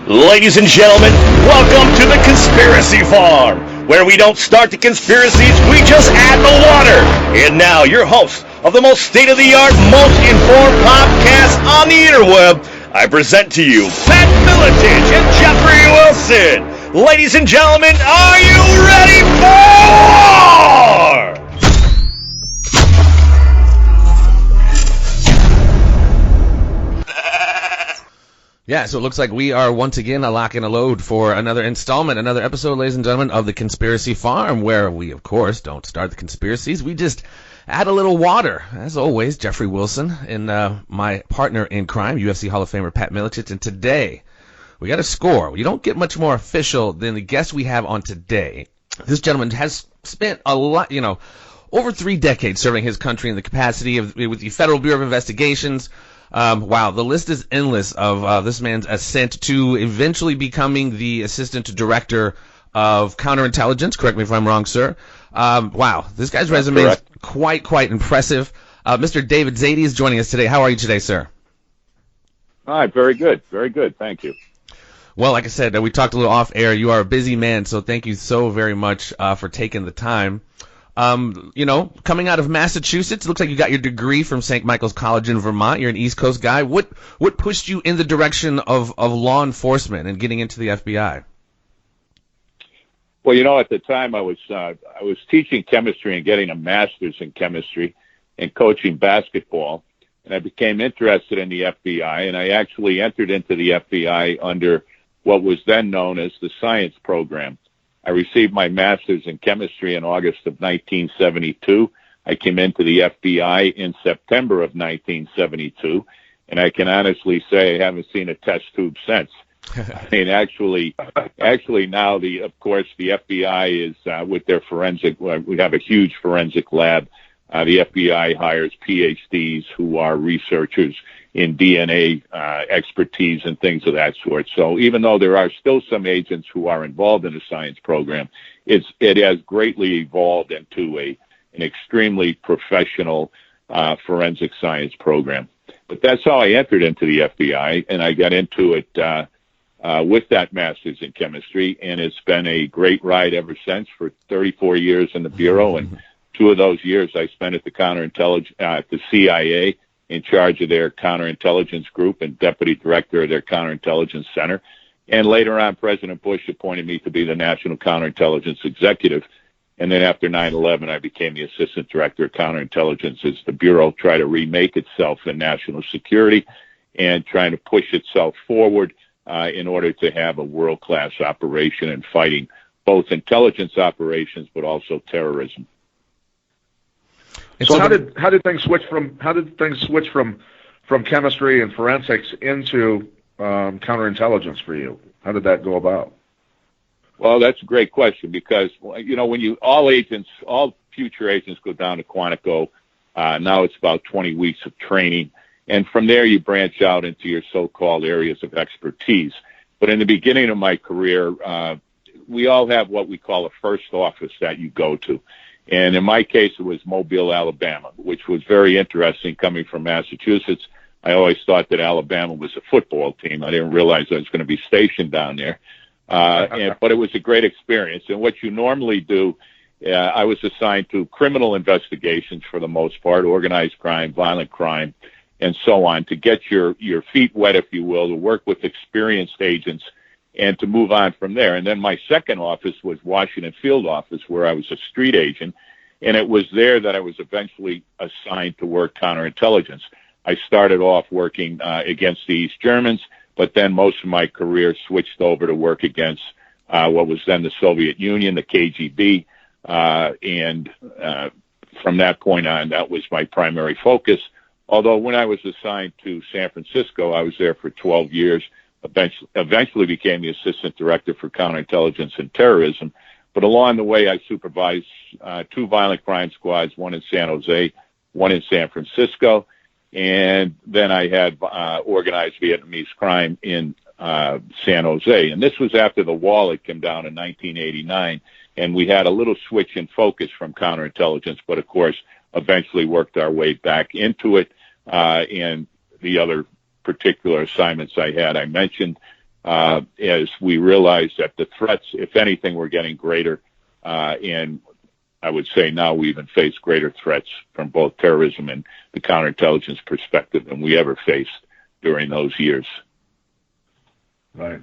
Ladies and gentlemen, welcome to the Conspiracy Farm, where we don't start the conspiracies, we just add the water. And now, your host of the most state-of-the-art, most informed podcast on the interweb, I present to you Pat Miletich and Jeffrey Wilson. Ladies and gentlemen, are you ready for war? Yeah, so it looks like we are once again a lock and a load for another installment, another episode, ladies and gentlemen, of the Conspiracy Farm, where we, of course, don't start the conspiracies. We just add a little water. As always, Jeffrey Wilson and my partner in crime, UFC Hall of Famer Pat Miletich. And today, we got a score. You don't get much more official than the guest we have on today. This gentleman has spent a lot, over 3 decades serving his country in the capacity of with the Federal Bureau of Investigations. Wow, the list is endless of this man's ascent to eventually becoming the assistant director of Counterintelligence. Correct me if I'm wrong, sir. Wow, this guy's resume is quite impressive. Mr. David Szady is joining us today. How are you today, sir? Hi, very good. Very good. Thank you. Well, like I said, we talked a little off air. You are a busy man, so thank you so very much for taking the time. Coming out of Massachusetts, it looks like you got your degree from St. Michael's College in Vermont. You're an East Coast guy. What pushed you in the direction of law enforcement and getting into the FBI? Well, at the time I was teaching chemistry and getting a master's in chemistry and coaching basketball, and I became interested in the FBI, and I actually entered into the FBI under what was then known as the science program. I received my master's in chemistry in August of 1972. I came into the FBI in September of 1972, and I can honestly say I haven't seen a test tube since. I mean, actually now, of course, the FBI is with their forensic. We have a huge forensic lab. The FBI hires PhDs who are researchers in DNA expertise and things of that sort. So even though there are still some agents who are involved in the science program, it has greatly evolved into an extremely professional forensic science program. But that's how I entered into the FBI, and I got into it with that master's in chemistry, and it's been a great ride ever since for 34 years in the Bureau, and 2 of those years I spent at the the CIA, in charge of their counterintelligence group and deputy director of their counterintelligence center. And later on, President Bush appointed me to be the national counterintelligence executive. And then after 9/11, I became the assistant director of counterintelligence as the Bureau tried to remake itself in national security and trying to push itself forward in order to have a world-class operation in fighting both intelligence operations but also terrorism. So how did things switch from chemistry and forensics into counterintelligence for you? How did that go about? Well, that's a great question because when all future agents go down to Quantico, now it's about 20 weeks of training, and from there you branch out into your so-called areas of expertise. But in the beginning of my career, we all have what we call a first office that you go to. And in my case, it was Mobile, Alabama, which was very interesting coming from Massachusetts. I always thought that Alabama was a football team. I didn't realize I was going to be stationed down there. But it was a great experience. And what you normally do, I was assigned to criminal investigations for the most part, organized crime, violent crime, and so on, to get your feet wet, if you will, to work with experienced agents and to move on from there. And then my second office was Washington Field Office, where I was a street agent, and it was there that I was eventually assigned to work counterintelligence. I started off working against the East Germans, but then most of my career switched over to work against what was then the Soviet Union, the KGB, and from that point on, that was my primary focus. Although when I was assigned to San Francisco, I was there for 12 years, eventually became the assistant director for counterintelligence and terrorism. But along the way, I supervised 2 violent crime squads, one in San Jose, one in San Francisco. And then I had organized Vietnamese crime in San Jose. And this was after the wall had come down in 1989. And we had a little switch in focus from counterintelligence, but of course, eventually worked our way back into it. And the other particular assignments I had, I mentioned. as we realize that the threats, if anything, were getting greater. And I would say now we even face greater threats from both terrorism and the counterintelligence perspective than we ever faced during those years. Right.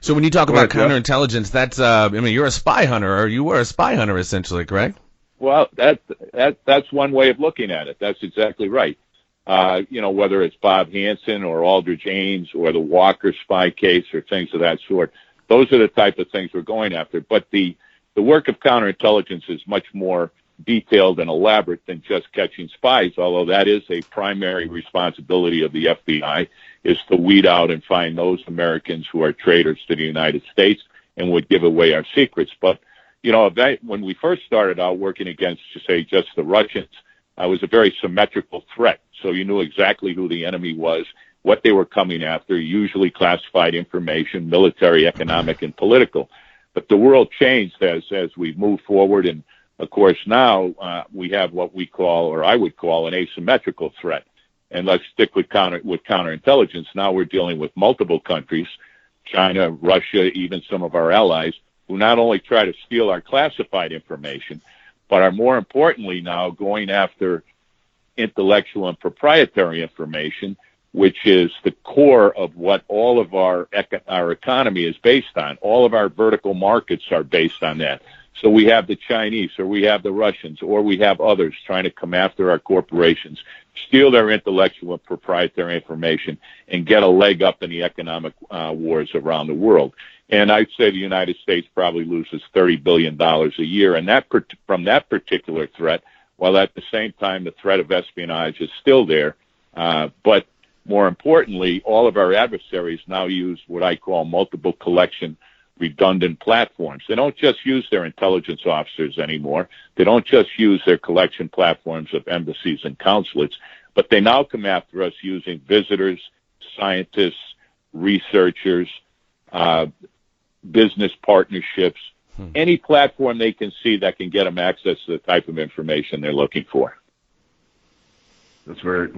So when you talk about counterintelligence, that's, you're a spy hunter, or you were a spy hunter essentially, correct? Well, that's one way of looking at it. That's exactly right. Whether it's Bob Hansen or Aldrich Ames or the Walker spy case or things of that sort, those are the type of things we're going after. But the work of counterintelligence is much more detailed and elaborate than just catching spies, although that is a primary responsibility of the FBI, is to weed out and find those Americans who are traitors to the United States and would give away our secrets. But, when we first started out working against, say, just the Russians, it was a very symmetrical threat. So you knew exactly who the enemy was, what they were coming after, usually classified information, military, economic, and political. But the world changed as we moved forward, and of course now we have what we call, or I would call, an asymmetrical threat. And let's stick with counterintelligence. Now we're dealing with multiple countries, China, Russia, even some of our allies, who not only try to steal our classified information, but are more importantly now going after intellectual and proprietary information, which is the core of what all of our economy is based on. All of our vertical markets are based on that. So we have the Chinese, or we have the Russians, or we have others trying to come after our corporations, steal their intellectual and proprietary information, and get a leg up in the economic wars around the world. And I'd say the United States probably loses $30 billion a year, and from that particular threat, while at the same time the threat of espionage is still there. But more importantly, all of our adversaries now use what I call multiple collection redundant platforms. They don't just use their intelligence officers anymore. They don't just use their collection platforms of embassies and consulates, but they now come after us using visitors, scientists, researchers, business partnerships, any platform they can see that can get them access to the type of information they're looking for. That's very...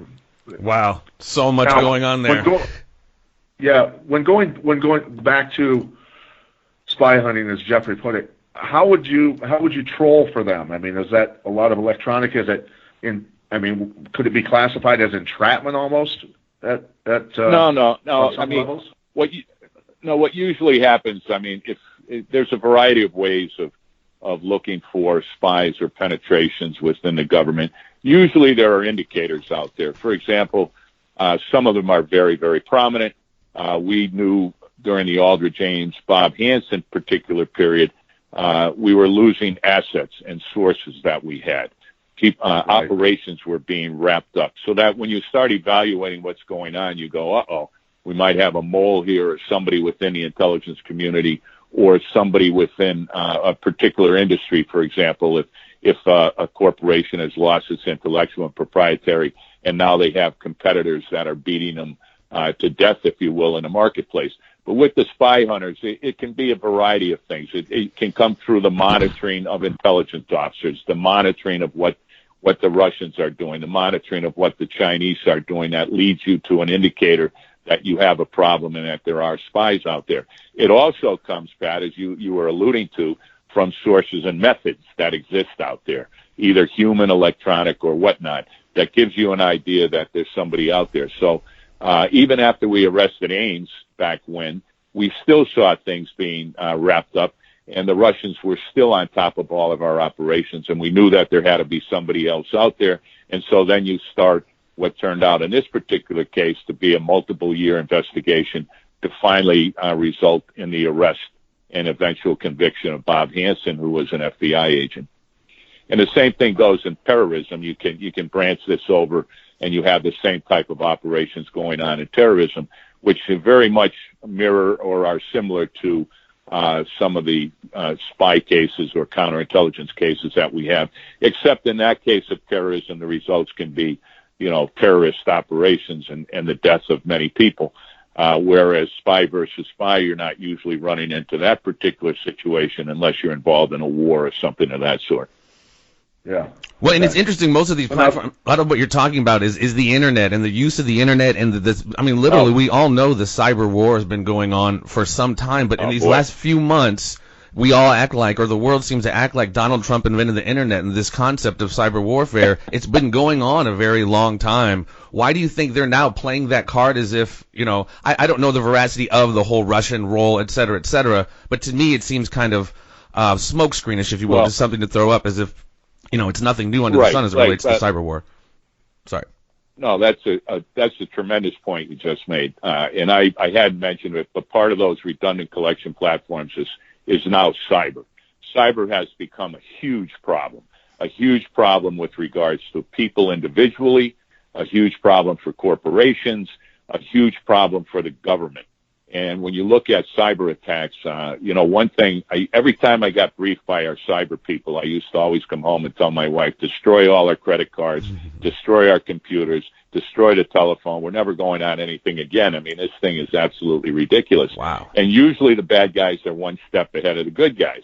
Wow, so much going on there. When going back to spy hunting, as Jeffrey put it, how would you troll for them? I mean, is that a lot of electronic? Is it could it be classified as entrapment almost? No. I mean, what usually happens? I mean, if there's a variety of ways of looking for spies or penetrations within the government. Usually there are indicators out there. For example, some of them are very, very prominent. We knew during the Aldrich Ames, Bob Hansen particular period, we were losing assets and sources that we had. Operations were being wrapped up. So that when you start evaluating what's going on, you go, uh-oh, we might have a mole here, or somebody within the intelligence community, or somebody within a particular industry. For example, if a corporation has lost its intellectual and proprietary, and now they have competitors that are beating them to death, if you will, in the marketplace. But with the spy hunters, it can be a variety of things. It can come through the monitoring of intelligence officers, the monitoring of what the Russians are doing, the monitoring of what the Chinese are doing. That leads you to an indicator that you have a problem and that there are spies out there. It also comes, Pat, as you were alluding to, from sources and methods that exist out there, either human, electronic, or whatnot, that gives you an idea that there's somebody out there. So even after we arrested Ames back when, we still saw things being wrapped up, and the Russians were still on top of all of our operations, and we knew that there had to be somebody else out there. And so then you start what turned out in this particular case to be a multiple-year investigation to finally result in the arrest and eventual conviction of Bob Hansen, who was an FBI agent. And the same thing goes in terrorism. You can branch this over, and you have the same type of operations going on in terrorism, which very much mirror or are similar to some of the spy cases or counterintelligence cases that we have, except in that case of terrorism, the results can be, terrorist operations and the deaths of many people. Whereas spy versus spy, you're not usually running into that particular situation unless you're involved in a war or something of that sort. Yeah. Well, and it's interesting. Most of these platforms, a lot of what you're talking about is the internet and the use of the internet and this. I mean, literally, we all know the cyber war has been going on for some time, but in these last few months, we all act like, or the world seems to act like Donald Trump invented the internet and this concept of cyber warfare. It's been going on a very long time. Why do you think they're now playing that card as if, I don't know the veracity of the whole Russian role, et cetera, but to me it seems kind of smokescreenish, if you will, just something to throw up as if, it's nothing new under the sun as it relates to cyber war. Sorry. No, that's a tremendous point you just made. And I had mentioned it, but part of those redundant collection platforms is now cyber. Cyber has become a huge problem with regards to people individually, a huge problem for corporations, a huge problem for the government. And when you look at cyber attacks, one thing, every time I got briefed by our cyber people, I used to always come home and tell my wife, destroy all our credit cards, destroy our computers, destroy the telephone. We're never going on anything again. I mean, this thing is absolutely ridiculous. Wow. And usually the bad guys are one step ahead of the good guys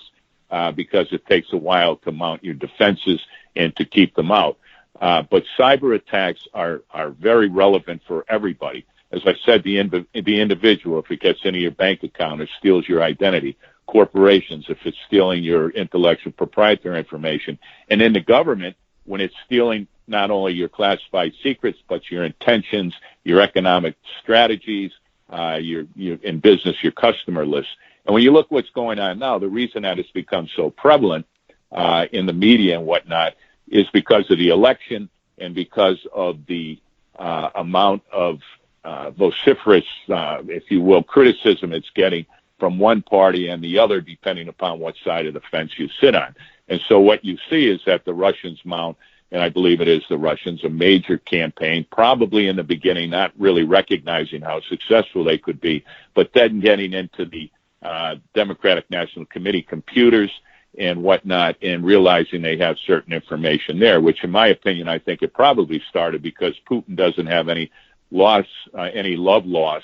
because it takes a while to mount your defenses and to keep them out. But cyber attacks are very relevant for everybody. As I said, the individual, if it gets into your bank account, it steals your identity. Corporations, if it's stealing your intellectual proprietary information. And in the government, when it's stealing not only your classified secrets, but your intentions, your economic strategies, your in business, your customer list. And when you look what's going on now, the reason that it's become so prevalent in the media and whatnot is because of the election and because of the amount of vociferous, if you will, criticism it's getting from one party and the other, depending upon what side of the fence you sit on. And so what you see is that the Russians mount, and I believe it is the Russians, a major campaign, probably in the beginning not really recognizing how successful they could be, but then getting into the Democratic National Committee computers and whatnot and realizing they have certain information there, which in my opinion, I think it probably started because Putin doesn't have any love loss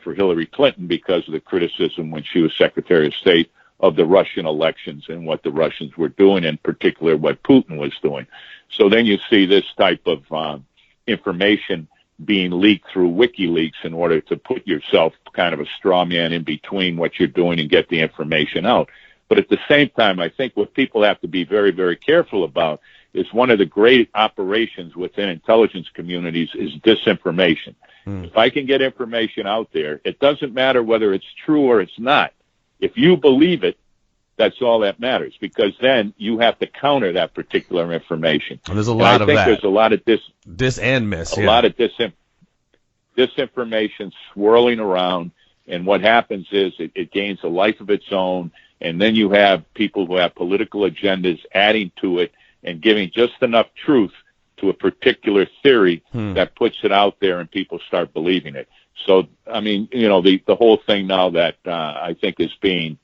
for Hillary Clinton because of the criticism when she was Secretary of State of the Russian elections and what the Russians were doing, in particular what Putin was doing. So then you see this type of information being leaked through WikiLeaks in order to put yourself kind of a straw man in between what you're doing and get the information out. But at the same time, I think what people have to be very, very careful about is one of the great operations within intelligence communities is disinformation. If I can get information out there, it doesn't matter whether it's true or it's not. If you believe it, that's all that matters, because then you have to counter that particular information. And there's a lot of that. I think there's a lot of dis and miss. A lot of disinformation swirling around, and what happens is it gains a life of its own, and then you have people who have political agendas adding to it and giving just enough truth to a particular theory that puts it out there and people start believing it. So, I mean, the whole thing now that I think is being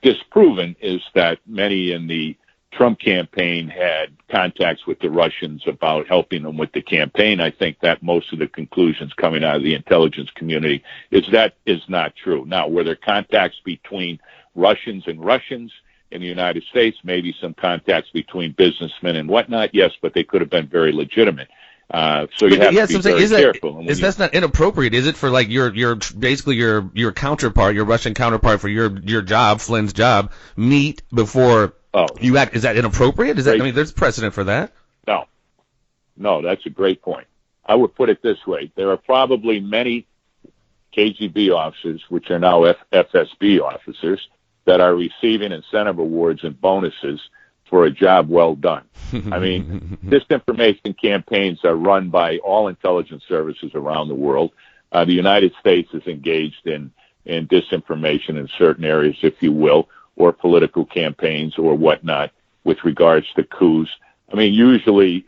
disproven is that many in the Trump campaign had contacts with the Russians about helping them with the campaign. I think that most of the conclusions coming out of the intelligence community is that is not true. Now, were there contacts between Russians and Russians in the United States, maybe some contacts between businessmen and whatnot, yes, but they could have been very legitimate. So you have to be very careful. That's not inappropriate, is it, for like your basically your counterpart, your Russian counterpart for your job, Flynn's job, meet before you act? Is that inappropriate? Is that, I mean, there's precedent for that. No, that's a great point. I would put it this way: there are probably many KGB officers, which are now FSB officers, that are receiving incentive awards and bonuses for a job well done. I mean, disinformation campaigns are run by all intelligence services around the world. The United States is engaged in disinformation in certain areas, if you will, or political campaigns or whatnot with regards to coups. I mean, usually,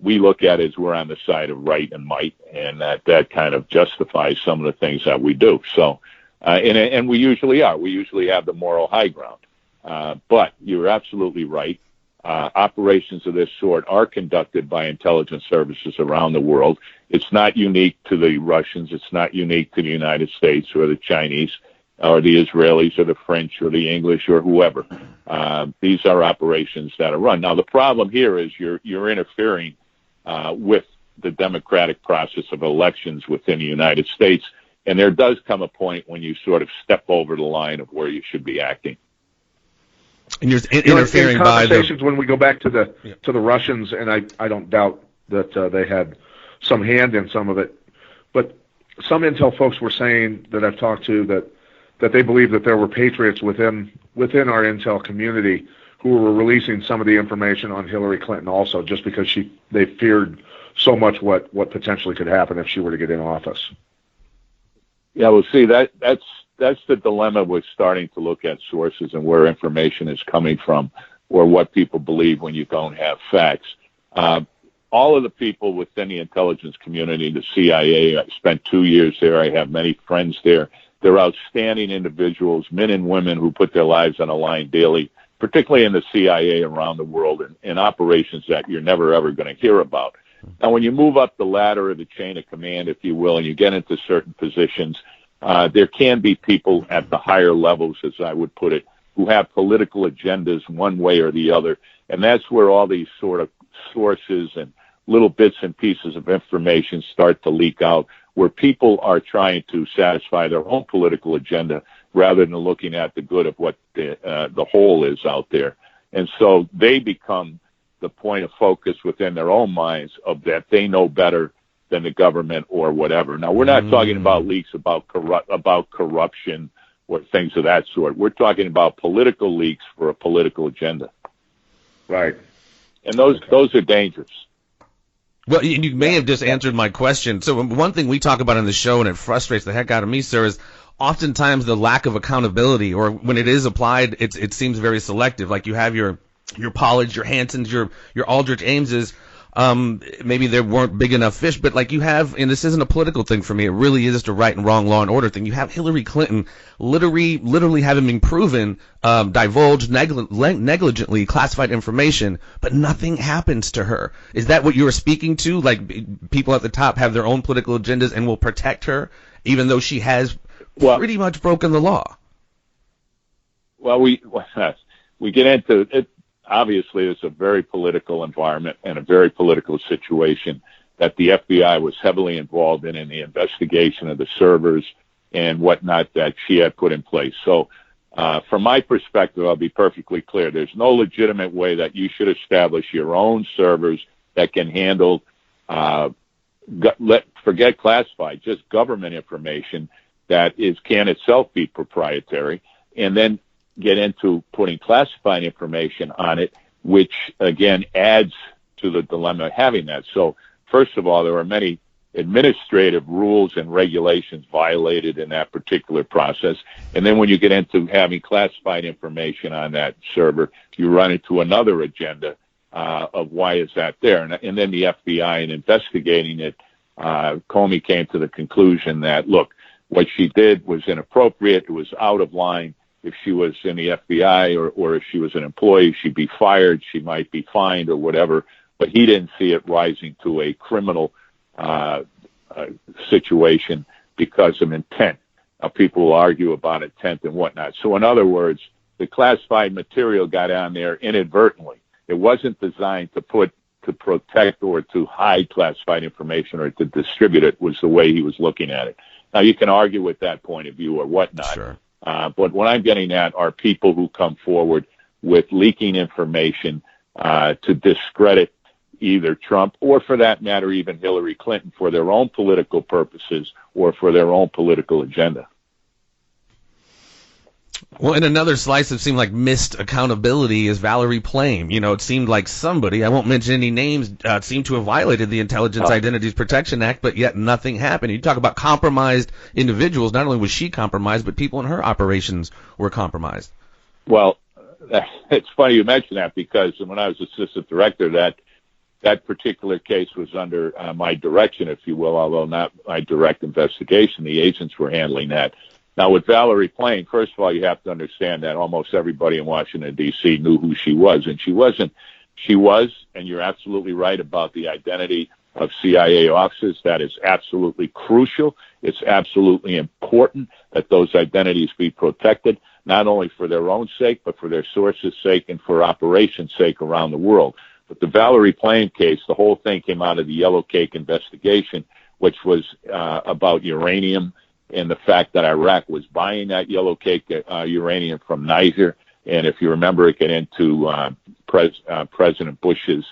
we look at it as we're on the side of right and might, and that kind of justifies some of the things that we do. So, and we usually are. We usually have the moral high ground. But you're absolutely right. Operations of this sort are conducted by intelligence services around the world. It's not unique to the Russians. It's not unique to the United States or the Chinese or the Israelis or the French or the English or whoever. These are operations that are run. Now, the problem here is you're interfering with the democratic process of elections within the United States, and there does come a point when you sort of step over the line of where you should be acting. And you're interfering in by conversations when we go back to the Russians, and I don't doubt that they had some hand in some of it, but some intel folks were saying that I've talked to that they believe that there were patriots within our intel community who were releasing some of the information on Hillary Clinton also, just because they feared so much what potentially could happen if she were to get in office. Yeah, well, see, that's the dilemma with starting to look at sources and where information is coming from, or what people believe when you don't have facts. All of the people within the intelligence community, the CIA, I spent 2 years there. I have many friends there. They're outstanding individuals, men and women who put their lives on the line daily, particularly in the CIA around the world, in operations that you're never, ever going to hear about. Now, when you move up the ladder of the chain of command, if you will, and you get into certain positions, there can be people at the higher levels, as I would put it, who have political agendas one way or the other. And that's where all these sort of sources and little bits and pieces of information start to leak out, where people are trying to satisfy their own political agenda rather than looking at the good of what the whole is out there. And so they become the point of focus within their own minds of that they know better than the government or whatever. Now, we're not talking about leaks about corruption or things of that sort. We're talking about political leaks for a political agenda. Right. And those are dangerous. Well, you may have just answered my question. So one thing we talk about on the show, and it frustrates the heck out of me, sir, is oftentimes the lack of accountability, or when it is applied, it seems very selective. Like you have your Pollards, your Hansons, your Aldrich Ameses. Maybe there weren't big enough fish, but like you have, and this isn't a political thing for me, it really is just a right and wrong law and order thing. You have Hillary Clinton literally having been proven, divulged negligently classified information, but nothing happens to her. Is that what you were speaking to? Like people at the top have their own political agendas and will protect her, even though she has pretty much broken the law. Well, we get into it. Obviously, it's a very political environment and a very political situation that the FBI was heavily involved in the investigation of the servers and whatnot that she had put in place. So from my perspective, I'll be perfectly clear. There's no legitimate way that you should establish your own servers that can handle, forget classified, just government information that can itself be proprietary, and then get into putting classified information on it, which again adds to the dilemma of having that. So first of all, there are many administrative rules and regulations violated in that particular process. And then when you get into having classified information on that server, you run into another agenda of why is that there. And then the FBI, in investigating it, Comey came to the conclusion that, look, what she did was inappropriate. It was out of line. If she was in the FBI or if she was an employee, she'd be fired, she might be fined or whatever, but he didn't see it rising to a criminal situation because of intent. Now, people will argue about intent and whatnot. So in other words, the classified material got on there inadvertently. It wasn't designed to protect or to hide classified information or to distribute it, was the way he was looking at it. Now, you can argue with that point of view or whatnot. Sure. But what I'm getting at are people who come forward with leaking information to discredit either Trump or, for that matter, even Hillary Clinton for their own political purposes or for their own political agenda. Well, in another slice that seemed like missed accountability is Valerie Plame. You know, it seemed like somebody, I won't mention any names, seemed to have violated the Intelligence Identities Protection Act, but yet nothing happened. You talk about compromised individuals. Not only was she compromised, but people in her operations were compromised. Well, it's funny you mention that, because when I was assistant director, that particular case was under my direction, if you will, although not my direct investigation. The agents were handling that. Now, with Valerie Plame, first of all, you have to understand that almost everybody in Washington, D.C. knew who she was, and she was, and you're absolutely right about the identity of CIA officers. That is absolutely crucial. It's absolutely important that those identities be protected. not only for their own sake, but for their sources' sake and for operations' sake around the world. But the Valerie Plame case, the whole thing came out of the Yellow Cake investigation, which was about uranium and the fact that Iraq was buying that Yellow Cake uranium from Niger. And if you remember, it got into President Bush's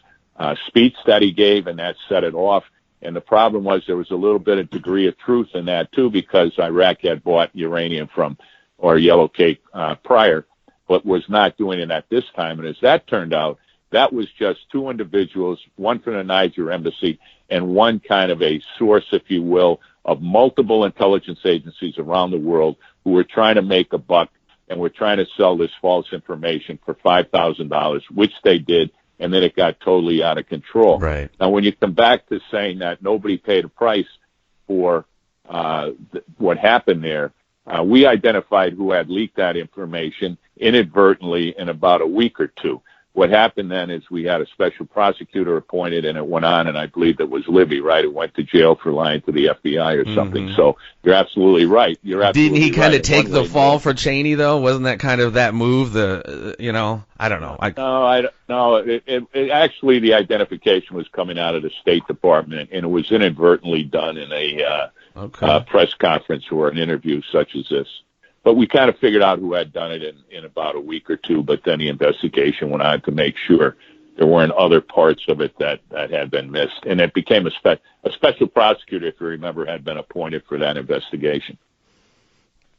speech that he gave, and that set it off. And the problem was there was a little bit of degree of truth in that, too, because Iraq had bought uranium from, or Yellow Cake prior, but was not doing it at this time. And as that turned out, that was just two individuals, one from the Niger embassy and one kind of a source, if you will, of multiple intelligence agencies around the world who were trying to make a buck and were trying to sell this false information for $5,000, which they did, and then it got totally out of control. Right. Now, when you come back to saying that nobody paid a price for what happened there, we identified who had leaked that information inadvertently in about a week or two. What happened then is we had a special prosecutor appointed, and it went on, and I believe that was Libby, right? It went to jail for lying to the FBI or something. So you're absolutely right. Didn't he kind of take the fall for Cheney, though? Wasn't that kind of that move? I don't know. No. It actually, the identification was coming out of the State Department, and it was inadvertently done in a press conference or an interview such as this. But we kind of figured out who had done it in about a week or two, but then the investigation went on to make sure there weren't other parts of it that had been missed. And it became a special prosecutor, if you remember, had been appointed for that investigation.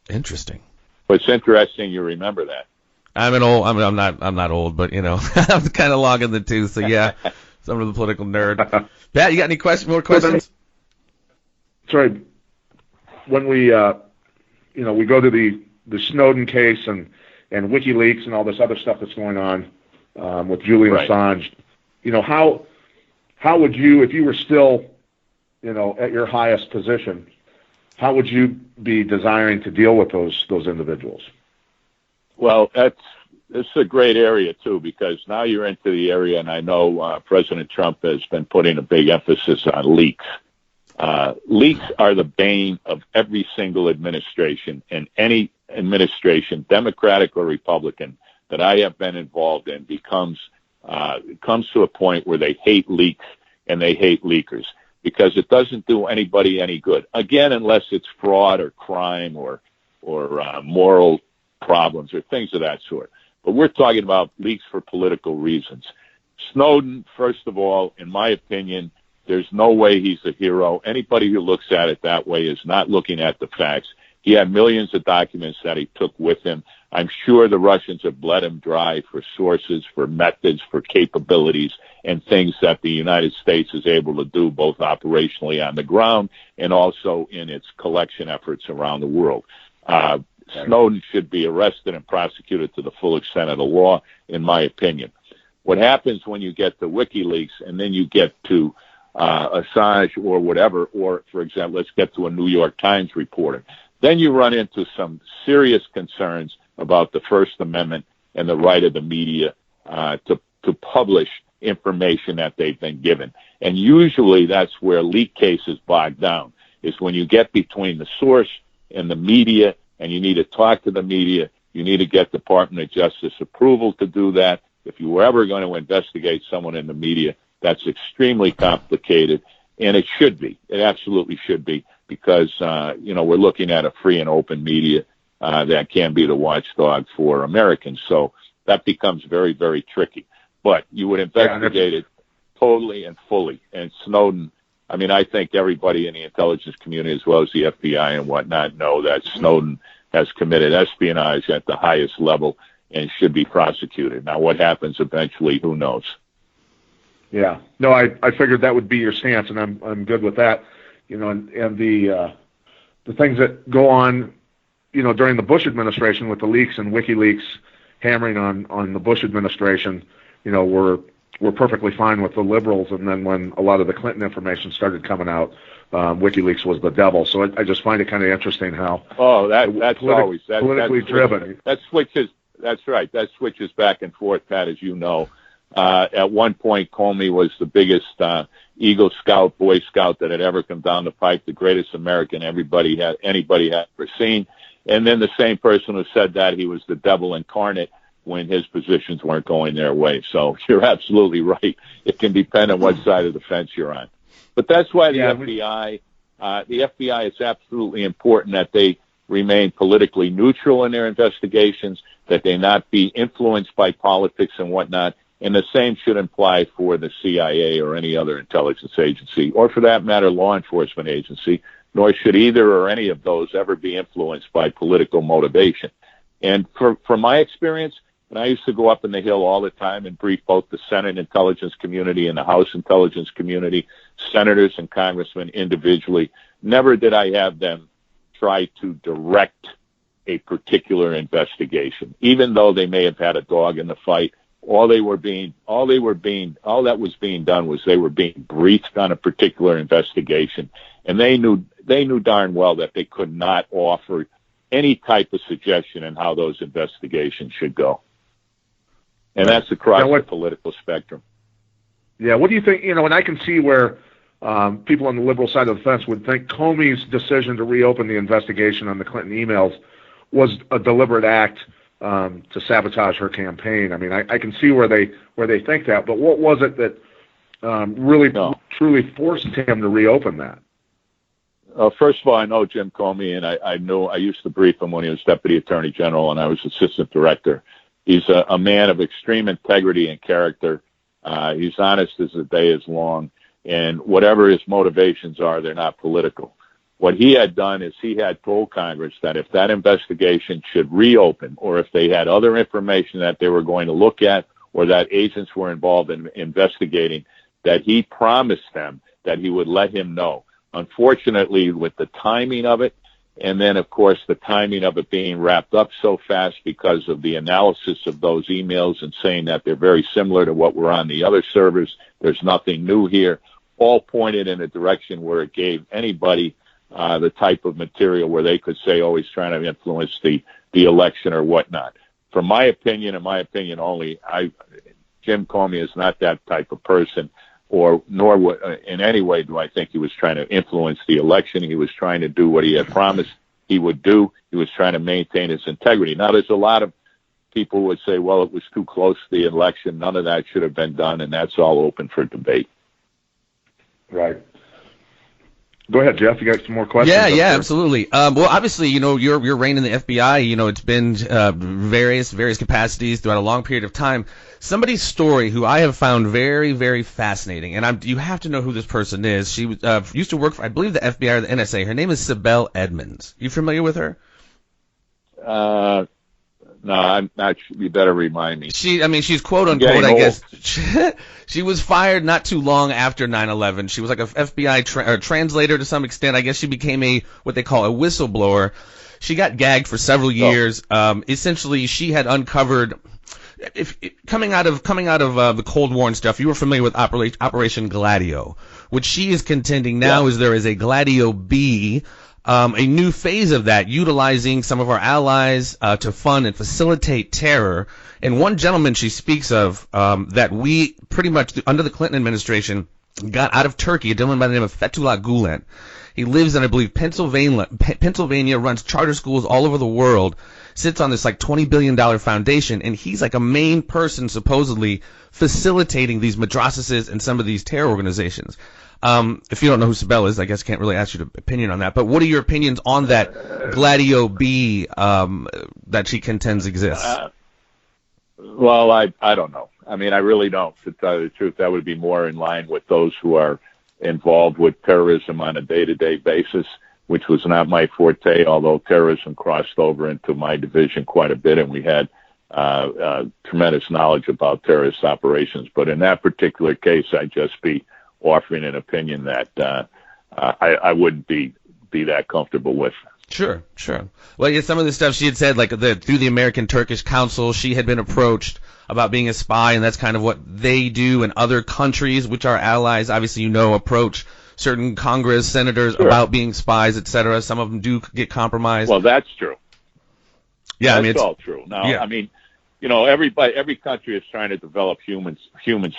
Interesting. But it's interesting you remember that. I'm not old, but, I'm kind of long in the tooth, so yeah, some of the political nerd. Pat, you got any more questions? Sorry. When we go to the Snowden case and WikiLeaks and all this other stuff that's going on with Julian Assange, how would you, if you were still, at your highest position, how would you be desiring to deal with those individuals? Well, it's a great area, too, because now you're into the area, and I know President Trump has been putting a big emphasis on leaks. Leaks are the bane of every single administration, and any administration, Democratic or Republican, that I have been involved in comes to a point where they hate leaks and they hate leakers because it doesn't do anybody any good. Again, unless it's fraud or crime or moral problems or things of that sort. But we're talking about leaks for political reasons. Snowden, first of all, in my opinion, there's no way he's a hero. Anybody who looks at it that way is not looking at the facts. He had millions of documents that he took with him. I'm sure the Russians have bled him dry for sources, for methods, for capabilities, and things that the United States is able to do both operationally on the ground and also in its collection efforts around the world. Snowden should be arrested and prosecuted to the full extent of the law, in my opinion. What happens when you get to WikiLeaks and then you get to Assange or whatever, or, for example, let's get to a New York Times reporter, then you run into some serious concerns about the First Amendment and the right of the media to publish information that they've been given. And usually that's where leak cases bog down, is when you get between the source and the media, and you need to talk to the media. You need to get Department of Justice approval to do that. If you were ever going to investigate someone in the media, that's extremely complicated, and it should be. It absolutely should be, because, we're looking at a free and open media that can be the watchdog for Americans. So that becomes very, very tricky. But you would investigate it totally and fully. And Snowden, I think everybody in the intelligence community, as well as the FBI and whatnot, know that Snowden has committed espionage at the highest level and should be prosecuted. Now, what happens eventually, who knows? Yeah. No, I figured that would be your stance, and I'm good with that. And the things that go on, during the Bush administration with the leaks and WikiLeaks hammering on the Bush administration, we're perfectly fine with the liberals. And then when a lot of the Clinton information started coming out, WikiLeaks was the devil. So I just find it kind of interesting how that's always politically driven. That switches. That's right. That switches back and forth, Pat, as you know. At one point, Comey was the biggest Eagle Scout, Boy Scout that had ever come down the pipe, the greatest American anybody had ever seen. And then the same person who said that he was the devil incarnate when his positions weren't going their way. So you're absolutely right. It can depend on what side of the fence you're on. But that's why the FBI is absolutely important that they remain politically neutral in their investigations, that they not be influenced by politics and whatnot. And the same should apply for the CIA or any other intelligence agency, or for that matter, law enforcement agency, nor should either or any of those ever be influenced by political motivation. And from my experience, and I used to go up in the Hill all the time and brief both the Senate intelligence community and the House intelligence community, senators and congressmen individually. Never did I have them try to direct a particular investigation, even though they may have had a dog in the fight. All that was being done was they were being briefed on a particular investigation, and they knew darn well that they could not offer any type of suggestion on how those investigations should go. And that's across the political spectrum. Yeah, what do you think? And I can see where people on the liberal side of the fence would think Comey's decision to reopen the investigation on the Clinton emails was a deliberate act to sabotage her campaign. I mean, I can see where they think that, but what was it that truly forced him to reopen that? First of all, I know Jim Comey, and I used to brief him when he was Deputy Attorney General and I was Assistant Director. He's a man of extreme integrity and character. He's honest as the day is long, and whatever his motivations are, they're not political. What he had done is he had told Congress that if that investigation should reopen, or if they had other information that they were going to look at, or that agents were involved in investigating, that he promised them that he would let him know. Unfortunately, with the timing of it, and then, of course, the timing of it being wrapped up so fast because of the analysis of those emails and saying that they're very similar to what were on the other servers, there's nothing new here, all pointed in a direction where it gave anybody the type of material where they could say, oh, he's trying to influence the election or whatnot. From my opinion, and my opinion only, Jim Comey is not that type of person, nor in any way do I think he was trying to influence the election. He was trying to do what he had promised he would do. He was trying to maintain his integrity. Now, there's a lot of people who would say, well, it was too close to the election. None of that should have been done, and that's all open for debate. Right. Go ahead, Jeff. You got some more questions? Yeah, absolutely. Well, obviously, your reign in the FBI, it's been various capacities throughout a long period of time. Somebody's story who I have found very, very fascinating, and you have to know who this person is. She used to work for, I believe, the FBI or the NSA. Her name is Sibel Edmonds. You familiar with her? No, I'm not. You better remind me. She's quote unquote, I guess. She was fired not too long after 9/11. She was like a FBI translator to some extent. I guess she became what they call a whistleblower. She got gagged for several years. Essentially, she had uncovered, coming out of the Cold War and stuff. You were familiar with Operation Gladio, which she is contending now is there is a Gladio B. A new phase of that, utilizing some of our allies to fund and facilitate terror. And one gentleman she speaks of that we pretty much, under the Clinton administration, got out of Turkey, a gentleman by the name of Fethullah Gulen. He lives in, I believe, Pennsylvania, runs charter schools all over the world, sits on this like $20 billion foundation, and he's like a main person supposedly facilitating these madrasas and some of these terror organizations. If you don't know who Sibel is, I guess I can't really ask you an opinion on that. But what are your opinions on that Gladio B that she contends exists? Well, I don't know. I mean, I really don't. To tell you the truth, that would be more in line with those who are involved with terrorism on a day-to-day basis, which was not my forte, although terrorism crossed over into my division quite a bit, and we had tremendous knowledge about terrorist operations. But in that particular case, I'd just be offering an opinion that I wouldn't be that comfortable with. Sure. Well, yeah, some of the stuff she had said, like through the American-Turkish Council, she had been approached about being a spy, and that's kind of what they do in other countries, which are allies. Obviously, approach certain Congress senators about being spies, etc. Some of them do get compromised. Well, that's true. Yeah, that's all true. Now, I mean, every country is trying to develop human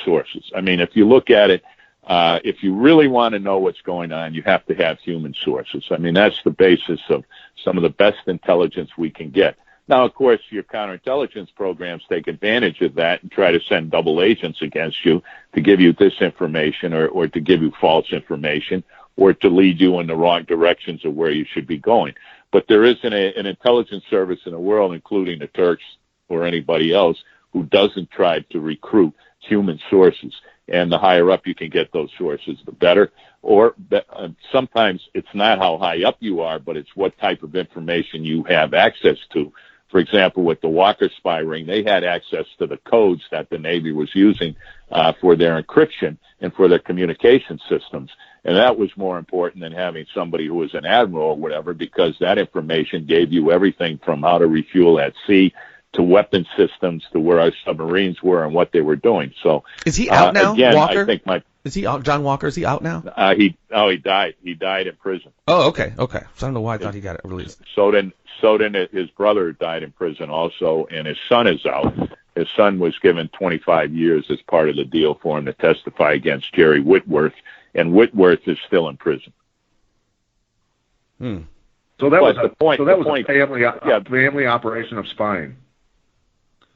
sources. I mean, if you look at it, if you really want to know what's going on, you have to have human sources. I mean, that's the basis of some of the best intelligence we can get. Now, of course, your counterintelligence programs take advantage of that and try to send double agents against you to give you disinformation or to give you false information or to lead you in the wrong directions of where you should be going. But there isn't an intelligence service in the world, including the Turks or anybody else, who doesn't try to recruit human sources. And the higher up you can get those sources, the better. Or sometimes it's not how high up you are, but it's what type of information you have access to. For example, with the Walker spy ring, they had access to the codes that the Navy was using for their encryption and for their communication systems. And that was more important than having somebody who was an admiral or whatever, because that information gave you everything from how to refuel at sea to weapon systems to where our submarines were and what they were doing. So is he out now, again, Walker? I think is he out? John Walker, is he out now? He died. He died in prison. Oh, okay. So I don't know why I thought he got it released. Snowden, his brother died in prison also, and his son is out. His son was given 25 years as part of the deal for him to testify against Jerry Whitworth, and Whitworth is still in prison. So that was a family operation of spying.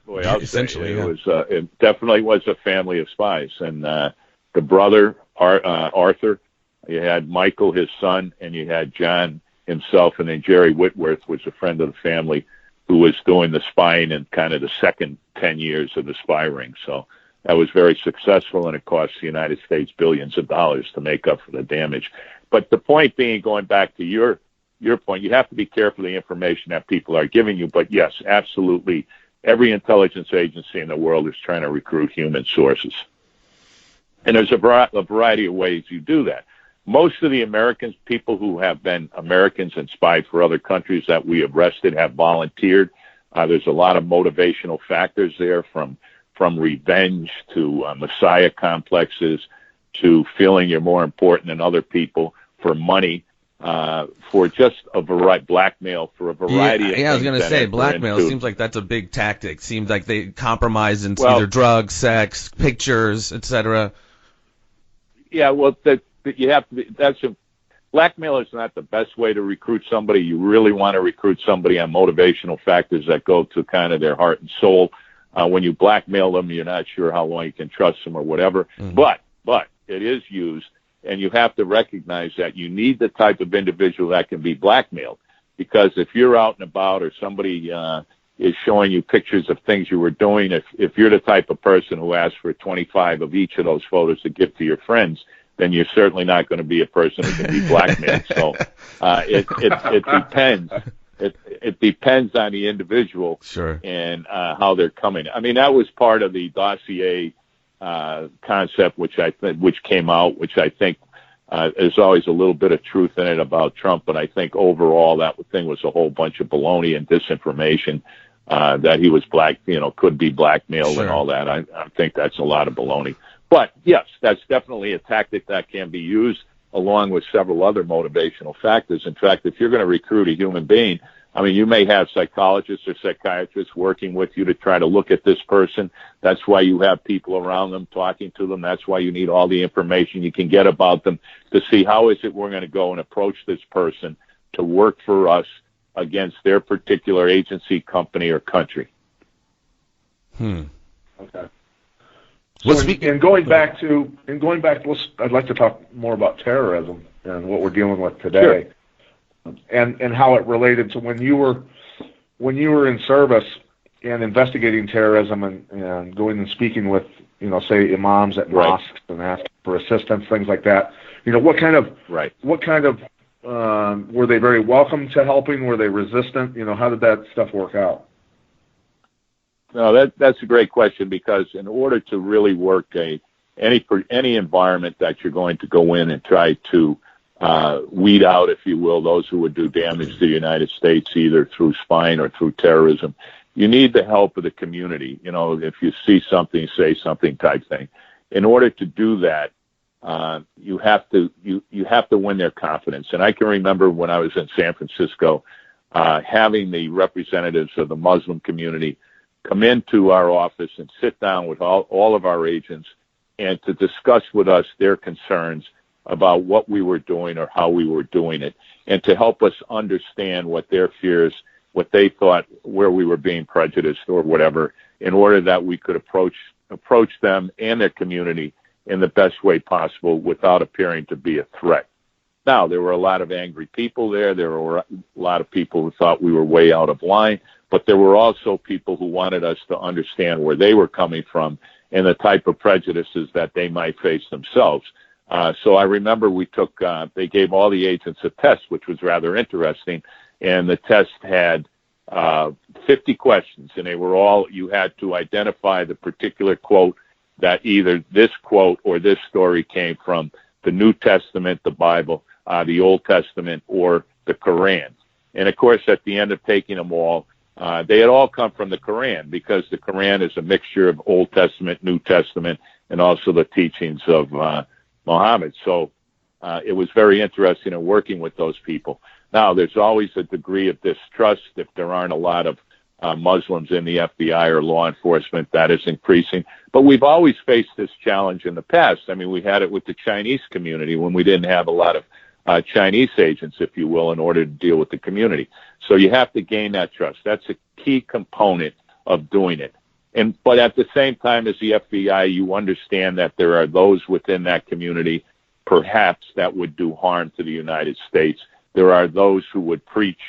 Boy, I'll essentially, say it definitely was a family of spies, and the brother Arthur, you had Michael, his son, and you had John himself, and then Jerry Whitworth was a friend of the family who was doing the spying in kind of the second 10 years of the spy ring. So that was very successful, and it cost the United States billions of dollars to make up for the damage. But the point being, going back to your point, you have to be careful of the information that people are giving you. But yes, absolutely, every intelligence agency in the world is trying to recruit human sources. And there's a variety of ways you do that. Most of the Americans, people who have been Americans and spied for other countries that we arrested, have volunteered. There's a lot of motivational factors there, from revenge to messiah complexes to feeling you're more important than other people, for money, for just a variety, blackmail, for a variety of things. Yeah, I was going to say, blackmail seems like that's a big tactic. Seems like they compromise into either drugs, sex, pictures, etc. Yeah, well, you have to be, blackmail is not the best way to recruit somebody. You really want to recruit somebody on motivational factors that go to kind of their heart and soul. When you blackmail them, you're not sure how long you can trust them or whatever. But it is used, and you have to recognize that you need the type of individual that can be blackmailed. Because if you're out and about, or somebody is showing you pictures of things you were doing, if you're the type of person who asks for 25 of each of those photos to give to your friends, then you're certainly not going to be a person who can be blackmailed. So it depends. It depends on the individual, sure, and how they're coming. I mean, that was part of the dossier concept, which came out, which I think there's always a little bit of truth in it about Trump, but I think overall that thing was a whole bunch of baloney and disinformation, that he was could be blackmailed, sure, and all that. I think that's a lot of baloney. But yes, that's definitely a tactic that can be used, along with several other motivational factors. In fact, if you're going to recruit a human being, I mean, you may have psychologists or psychiatrists working with you to try to look at this person. That's why you have people around them talking to them. That's why you need all the information you can get about them to see how is it we're going to go and approach this person to work for us against their particular agency, company, or country. Okay. So going back, I'd like to talk more about terrorism and what we're dealing with today, sure, and how it related to when you were in service and investigating terrorism and going and speaking with, say, imams at mosques, right, and asking for assistance, things like that. What kind of were they very welcome to helping? Were they resistant? How did that stuff work out? No, that's a great question, because in order to really work any environment that you're going to go in and try to weed out, if you will, those who would do damage to the United States, either through spying or through terrorism, you need the help of the community. If you see something, say something type thing. In order to do that, you have to win their confidence. And I can remember when I was in San Francisco, having the representatives of the Muslim community come into our office and sit down with all of our agents and to discuss with us their concerns about what we were doing or how we were doing it, and to help us understand what their fears, what they thought, where we were being prejudiced or whatever, in order that we could approach them and their community in the best way possible without appearing to be a threat. Now, there were a lot of angry people there. There were a lot of people who thought we were way out of line, but there were also people who wanted us to understand where they were coming from and the type of prejudices that they might face themselves. So I remember they gave all the agents a test, which was rather interesting, and the test had 50 questions, and they were all, you had to identify the particular quote that either this quote or this story came from the New Testament, the Bible, the Old Testament, or the Quran. And of course, at the end of taking them all, they had all come from the Quran, because the Quran is a mixture of Old Testament, New Testament, and also the teachings of Muhammad. So it was very interesting in working with those people. Now, there's always a degree of distrust if there aren't a lot of Muslims in the FBI or law enforcement. That is increasing. But we've always faced this challenge in the past. I mean, we had it with the Chinese community when we didn't have a lot of Chinese agents, if you will, in order to deal with the community. So you have to gain that trust. That's a key component of doing it. But at the same time as the FBI, you understand that there are those within that community, perhaps, that would do harm to the United States. There are those who would preach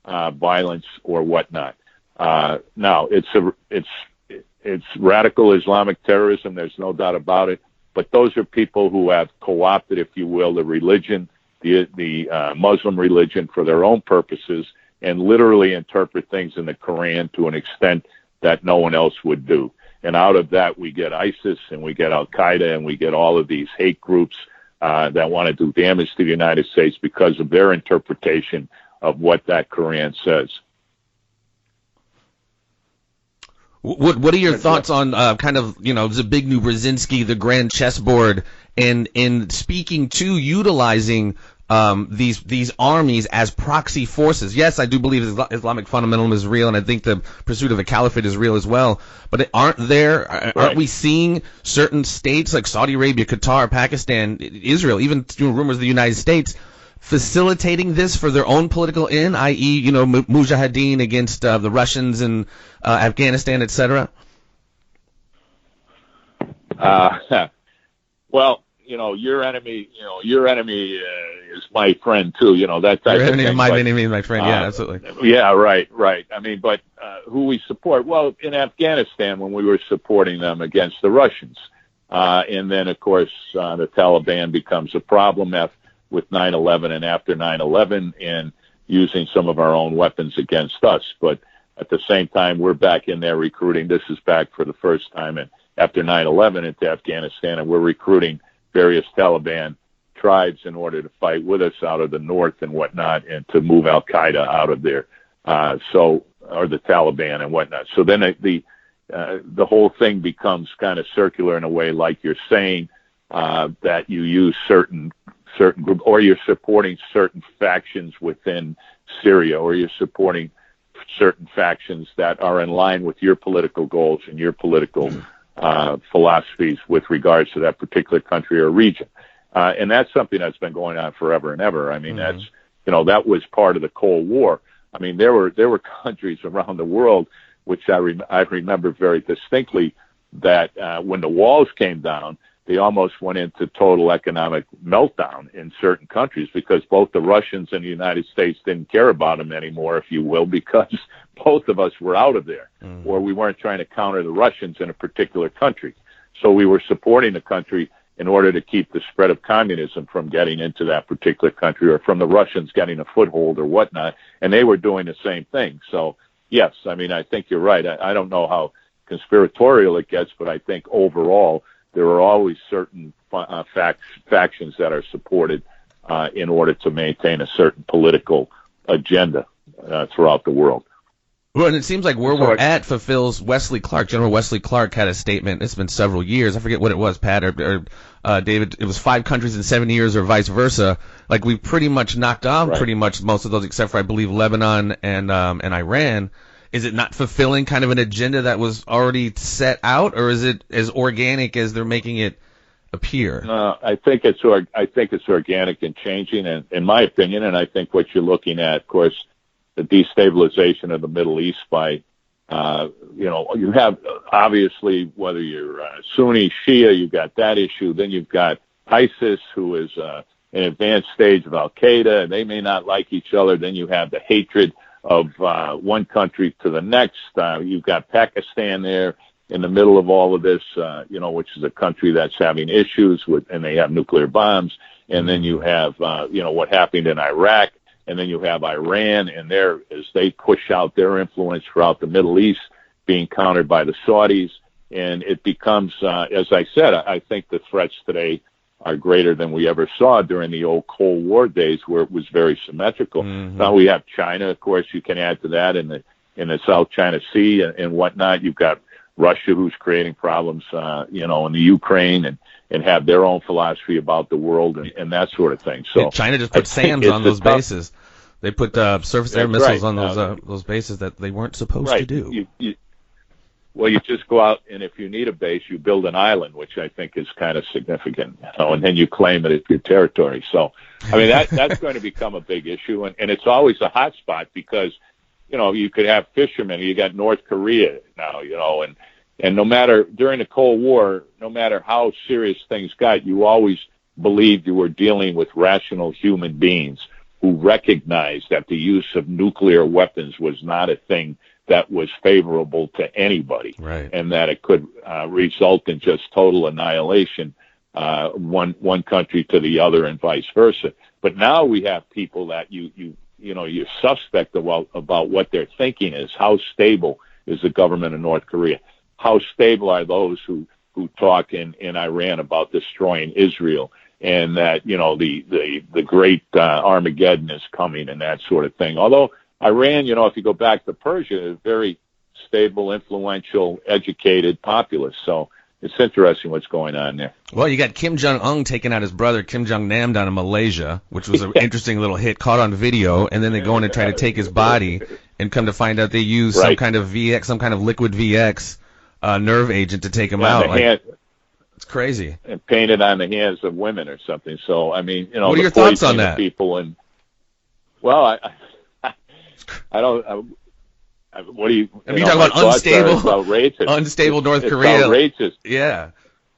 violence or whatnot. Now, it's radical Islamic terrorism. There's no doubt about it. But those are people who have co-opted, if you will, the religion, the Muslim religion, for their own purposes, and literally interpret things in the Quran to an extent that no one else would do. And out of that, we get ISIS, and we get Al-Qaeda, and we get all of these hate groups that want to do damage to the United States because of their interpretation of what that Quran says. What are your thoughts on kind of, Zbigniew Brzezinski, the grand chessboard, and speaking to utilizing these armies as proxy forces? Yes, I do believe Islamic fundamentalism is real, and I think the pursuit of a caliphate is real as well. But aren't we seeing certain states like Saudi Arabia, Qatar, Pakistan, Israel, even rumors of the United States, facilitating this for their own political end, i.e., mujahideen against the Russians and Afghanistan, etc.? Well, your enemy is my friend too. That type your of enemy thing. My enemy is my friend. Yeah, absolutely. Yeah, right. I mean, but who we support? Well, in Afghanistan, when we were supporting them against the Russians, and then of course the Taliban becomes a problem with 9/11 and after 9/11, and using some of our own weapons against us. But at the same time, we're back in there recruiting. This is back for the first time after 9/11 into Afghanistan, and we're recruiting various Taliban tribes in order to fight with us out of the north and whatnot, and to move Al-Qaeda out of there, or the Taliban and whatnot. So then the whole thing becomes kind of circular in a way, like you're saying, that you use certain group, or you're supporting certain factions within Syria, or you're supporting certain factions that are in line with your political goals and your political philosophies with regards to that particular country or region. And that's something that's been going on forever and ever. I mean, that's, that was part of the Cold War. I mean, there were countries around the world, which I remember very distinctly, that when the walls came down, they almost went into total economic meltdown in certain countries, because both the Russians and the United States didn't care about them anymore, if you will, because both of us were out of there, or we weren't trying to counter the Russians in a particular country. So we were supporting the country in order to keep the spread of communism from getting into that particular country, or from the Russians getting a foothold or whatnot, and they were doing the same thing. So, yes, I mean, I think you're right. I don't know how conspiratorial it gets, but I think overall there are always certain factions that are supported in order to maintain a certain political agenda throughout the world. Well, and it seems like where we're at fulfills Wesley Clark. General Wesley Clark had a statement. It's been several years. I forget what it was, Pat or David. It was 5 countries in 7 years, or vice versa. Like, we pretty much knocked off pretty much most of those, except for, I believe, Lebanon and Iran. Is it not fulfilling kind of an agenda that was already set out, or is it as organic as they're making it appear? I think it's organic and changing, and in my opinion, and I think what you're looking at, of course, the destabilization of the Middle East by, you have obviously whether you're Sunni, Shia, you've got that issue. Then you've got ISIS, who is an advanced stage of Al Qaeda, and they may not like each other. Then you have the hatred of one country to the next. You've got Pakistan there in the middle of all of this, which is a country that's having issues with, and they have nuclear bombs. And then you have, what happened in Iraq. And then you have Iran, and as they push out their influence throughout the Middle East, being countered by the Saudis. And it becomes, as I said, I think the threats today are greater than we ever saw during the old Cold War days, where it was very symmetrical. Mm-hmm. Now we have China, of course. You can add to that in the South China Sea and whatnot. You've got Russia, who's creating problems, in the Ukraine, and have their own philosophy about the world and that sort of thing. So China just put SAMs on those bases. They put surface air missiles on those bases that they weren't supposed to do. You just go out, and if you need a base, you build an island, which I think is kind of significant, and then you claim it as your territory. So, I mean, that's going to become a big issue, and it's always a hot spot because, you could have fishermen. You got North Korea now, and no matter, during the Cold War, no matter how serious things got, you always believed you were dealing with rational human beings who recognized that the use of nuclear weapons was not a thing that was favorable to anybody, right, and that it could result in just total annihilation, one country to the other and vice versa. But now we have people that you're suspect about what their thinking is. How stable is the government of North Korea? How stable are those who talk in Iran about destroying Israel, and that the great Armageddon is coming and that sort of thing? Although Iran, if you go back to Persia, is very stable, influential, educated populace. So it's interesting what's going on there. Well, you got Kim Jong-un taking out his brother Kim Jong-nam down in Malaysia, which was an interesting little hit caught on video, and then they go in and try to take his body, and come to find out they use some kind of VX, some kind of liquid VX nerve agent to take him out. It's crazy. And painted on the hands of women or something. So, I mean, what are your thoughts on that? People I don't. What do you? I mean, you talk about unstable North Korea. It's outrageous. Yeah,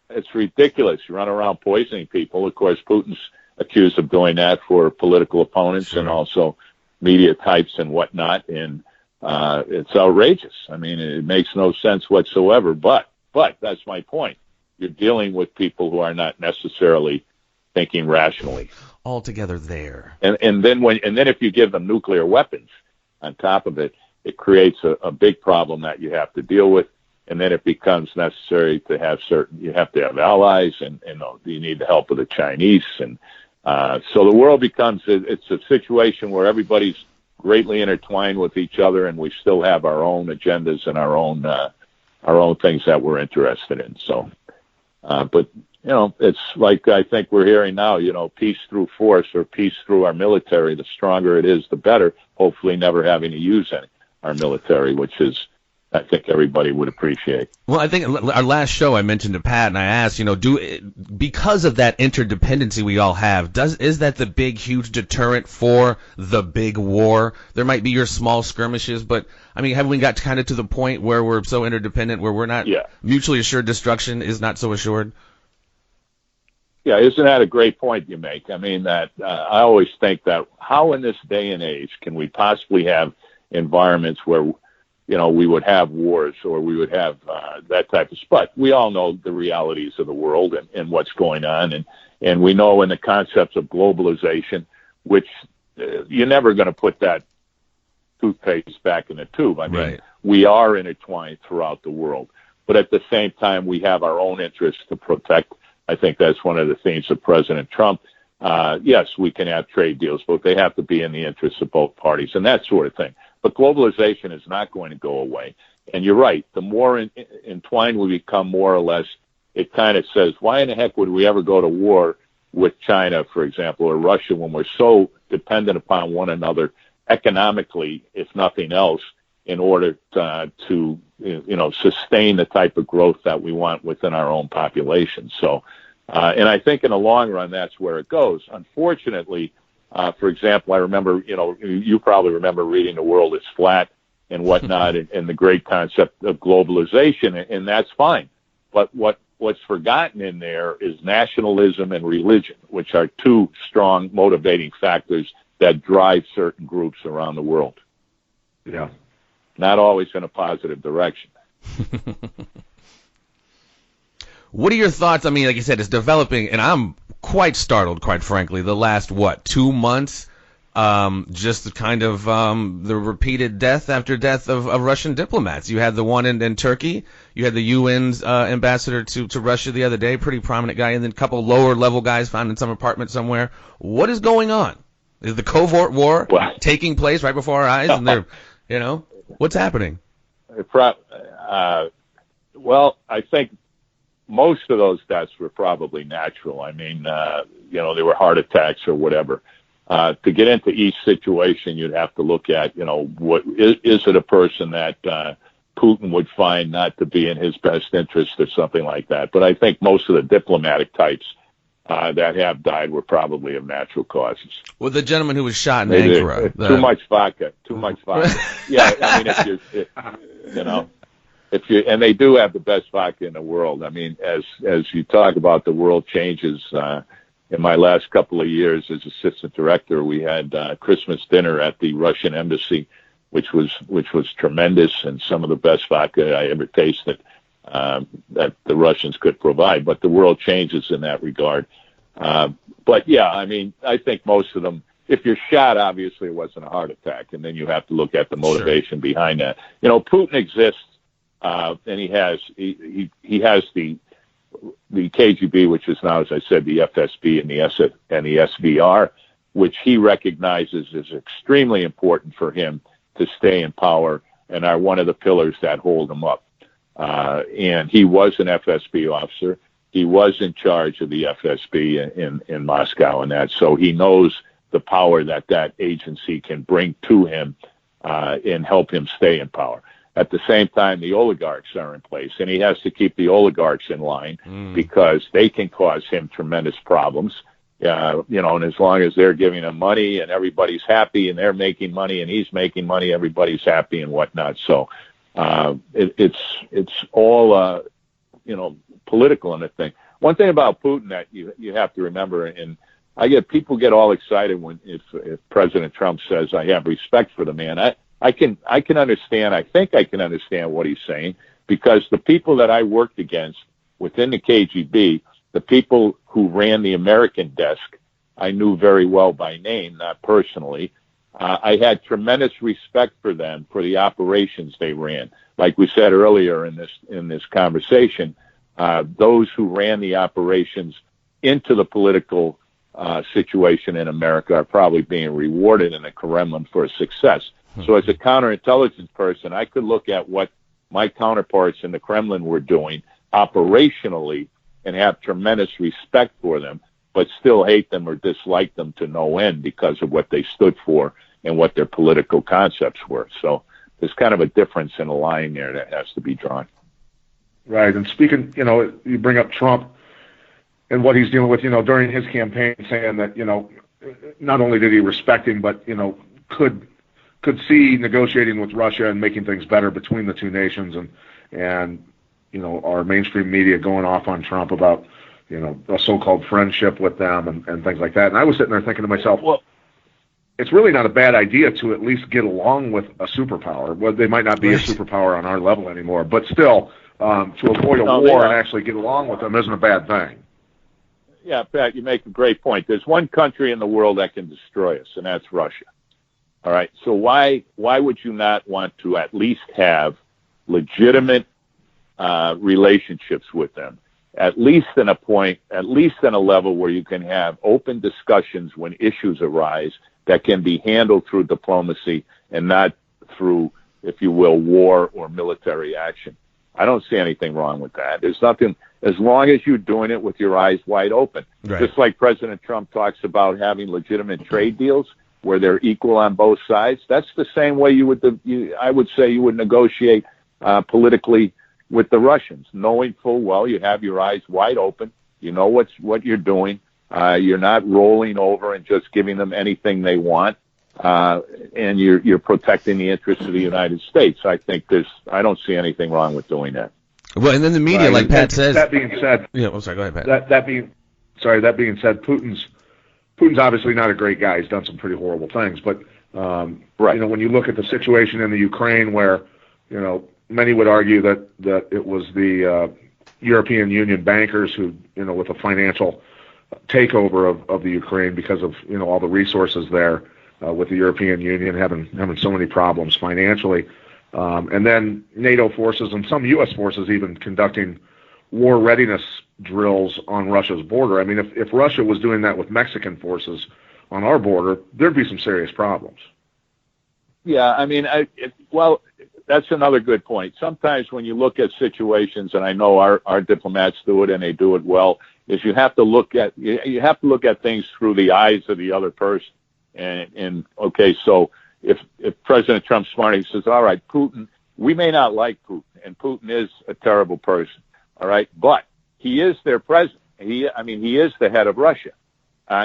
it's ridiculous. You run around poisoning people. Of course, Putin's accused of doing that for political opponents and also media types and whatnot. And it's outrageous. I mean, it makes no sense whatsoever. But that's my point. You're dealing with people who are not necessarily thinking rationally. Altogether there. And then if you give them nuclear weapons on top of it, it creates a big problem that you have to deal with. And then it becomes necessary to have you have to have allies, and you need the help of the Chinese. And so the world becomes, it's a situation where everybody's greatly intertwined with each other, and we still have our own agendas and our own things that we're interested in. So, but it's like I think we're hearing now, peace through force or peace through our military. The stronger it is, the better. Hopefully never having to use our military, which is, I think everybody would appreciate. Well, I think our last show I mentioned to Pat, and I asked, because of that interdependency we all have, is that the big, huge deterrent for the big war? There might be your small skirmishes, but, I mean, have we got kind of to the point where we're so interdependent, where we're not mutually assured destruction is not so assured? Yeah, isn't that a great point you make? I mean, that I always think that how in this day and age can we possibly have environments where we would have wars or we would have that type of stuff. We all know the realities of the world and what's going on. And we know in the concepts of globalization, which you're never going to put that toothpaste back in the tube. I mean, we are intertwined throughout the world. But at the same time, we have our own interests to protect. I think that's one of the themes of President Trump. Yes, we can have trade deals, but they have to be in the interests of both parties and that sort of thing. But globalization is not going to go away. And you're right. The more entwined we become, more or less, it kind of says, why in the heck would we ever go to war with China, for example, or Russia, when we're so dependent upon one another economically, if nothing else, in order to sustain the type of growth that we want within our own population. So And I think in the long run, that's where it goes. Unfortunately, for example, I remember, you probably remember reading The World is Flat and whatnot, and the great concept of globalization, and that's fine. But what's forgotten in there is nationalism and religion, which are two strong motivating factors that drive certain groups around the world. Yeah. Not always in a positive direction. What are your thoughts? I mean, like you said, it's developing, and I'm quite startled, quite frankly, the last, 2 months, just the kind of the repeated death after death of Russian diplomats. You had the one in Turkey. You had the UN's ambassador to Russia the other day, pretty prominent guy, and then a couple lower-level guys found in some apartment somewhere. What is going on? Is the covert war taking place right before our eyes? And they're, what's happening? Well, I think most of those deaths were probably natural. I mean, they were heart attacks or whatever. To get into each situation, you'd have to look at, what is it a person that Putin would find not to be in his best interest or something like that. But I think most of the diplomatic types that have died were probably of natural causes. Well, the gentleman who was shot in Ankara. Too much vodka. Yeah, I mean, and they do have the best vodka in the world. I mean, as you talk about the world changes, in my last couple of years as assistant director, we had Christmas dinner at the Russian embassy, which was tremendous, and some of the best vodka I ever tasted that the Russians could provide. But the world changes in that regard. But yeah, I mean, I think most of them, if you're shot, obviously it wasn't a heart attack, and then you have to look at the motivation behind that. Putin exists, and he has the KGB, which is now, as I said, the FSB and the SVR, which he recognizes is extremely important for him to stay in power and are one of the pillars that hold him up. And he was an FSB officer. He was in charge of the FSB in Moscow and that, so he knows the power that agency can bring to him and help him stay in power. At the same time, the oligarchs are in place, and he has to keep the oligarchs in line because they can cause him tremendous problems. And as long as they're giving him money and everybody's happy and they're making money and he's making money, everybody's happy and whatnot. So it's all political in the thing. One thing about Putin that you have to remember, and people get all excited if President Trump says I have respect for the man. I can understand. I think I can understand what he's saying, because the people that I worked against within the KGB, the people who ran the American desk, I knew very well by name, not personally. I had tremendous respect for them for the operations they ran. Like we said earlier in this conversation, those who ran the operations into the political situation in America are probably being rewarded in the Kremlin for success. So as a counterintelligence person, I could look at what my counterparts in the Kremlin were doing operationally and have tremendous respect for them, but still hate them or dislike them to no end because of what they stood for and what their political concepts were. So there's kind of a difference in a line there that has to be drawn. Right. And speaking, you bring up Trump and what he's dealing with, during his campaign, saying that, not only did he respect him, but, could see negotiating with Russia and making things better between the two nations, and our mainstream media going off on Trump about a so-called friendship with them and things like that. And I was sitting there thinking to myself, well, it's really not a bad idea to at least get along with a superpower. Well, they might not be a superpower on our level anymore, but still, to avoid a war and actually get along with them isn't a bad thing. Yeah, Pat, you make a great point. There's one country in the world that can destroy us, and that's Russia. All right. So why would you not want to at least have legitimate relationships with them? At least in a level where you can have open discussions when issues arise that can be handled through diplomacy and not through, if you will, war or military action. I don't see anything wrong with that. There's nothing, as long as you're doing it with your eyes wide open. Right. Just like President Trump talks about having legitimate trade deals where they're equal on both sides. That's the same way I would say you would negotiate politically with the Russians, knowing full well you have your eyes wide open You know what you're doing. You're not rolling over and just giving them anything they want. And you're protecting the interests of the United States. I don't see anything wrong with doing that. Well, and then the media, like Pat says. That being said, yeah, I'm sorry. Go ahead, Pat. That being said, Putin's obviously not a great guy. He's done some pretty horrible things, but right. When you look at the situation in the Ukraine, where many would argue that it was the European Union bankers who, with a financial takeover of the Ukraine because of all the resources there, with the European Union having so many problems financially, and then NATO forces and some U.S. forces even conducting war readiness drills on Russia's border. I mean, if Russia was doing that with Mexican forces on our border, there'd be some serious problems. Yeah, I mean, that's another good point. Sometimes when you look at situations, and I know our diplomats do it and they do it well, is you have to look at things through the eyes of the other person. And okay, so if President Trump's smart, he says, all right, Putin, we may not like Putin, and Putin is a terrible person, all right, but he is their president. He is the head of Russia.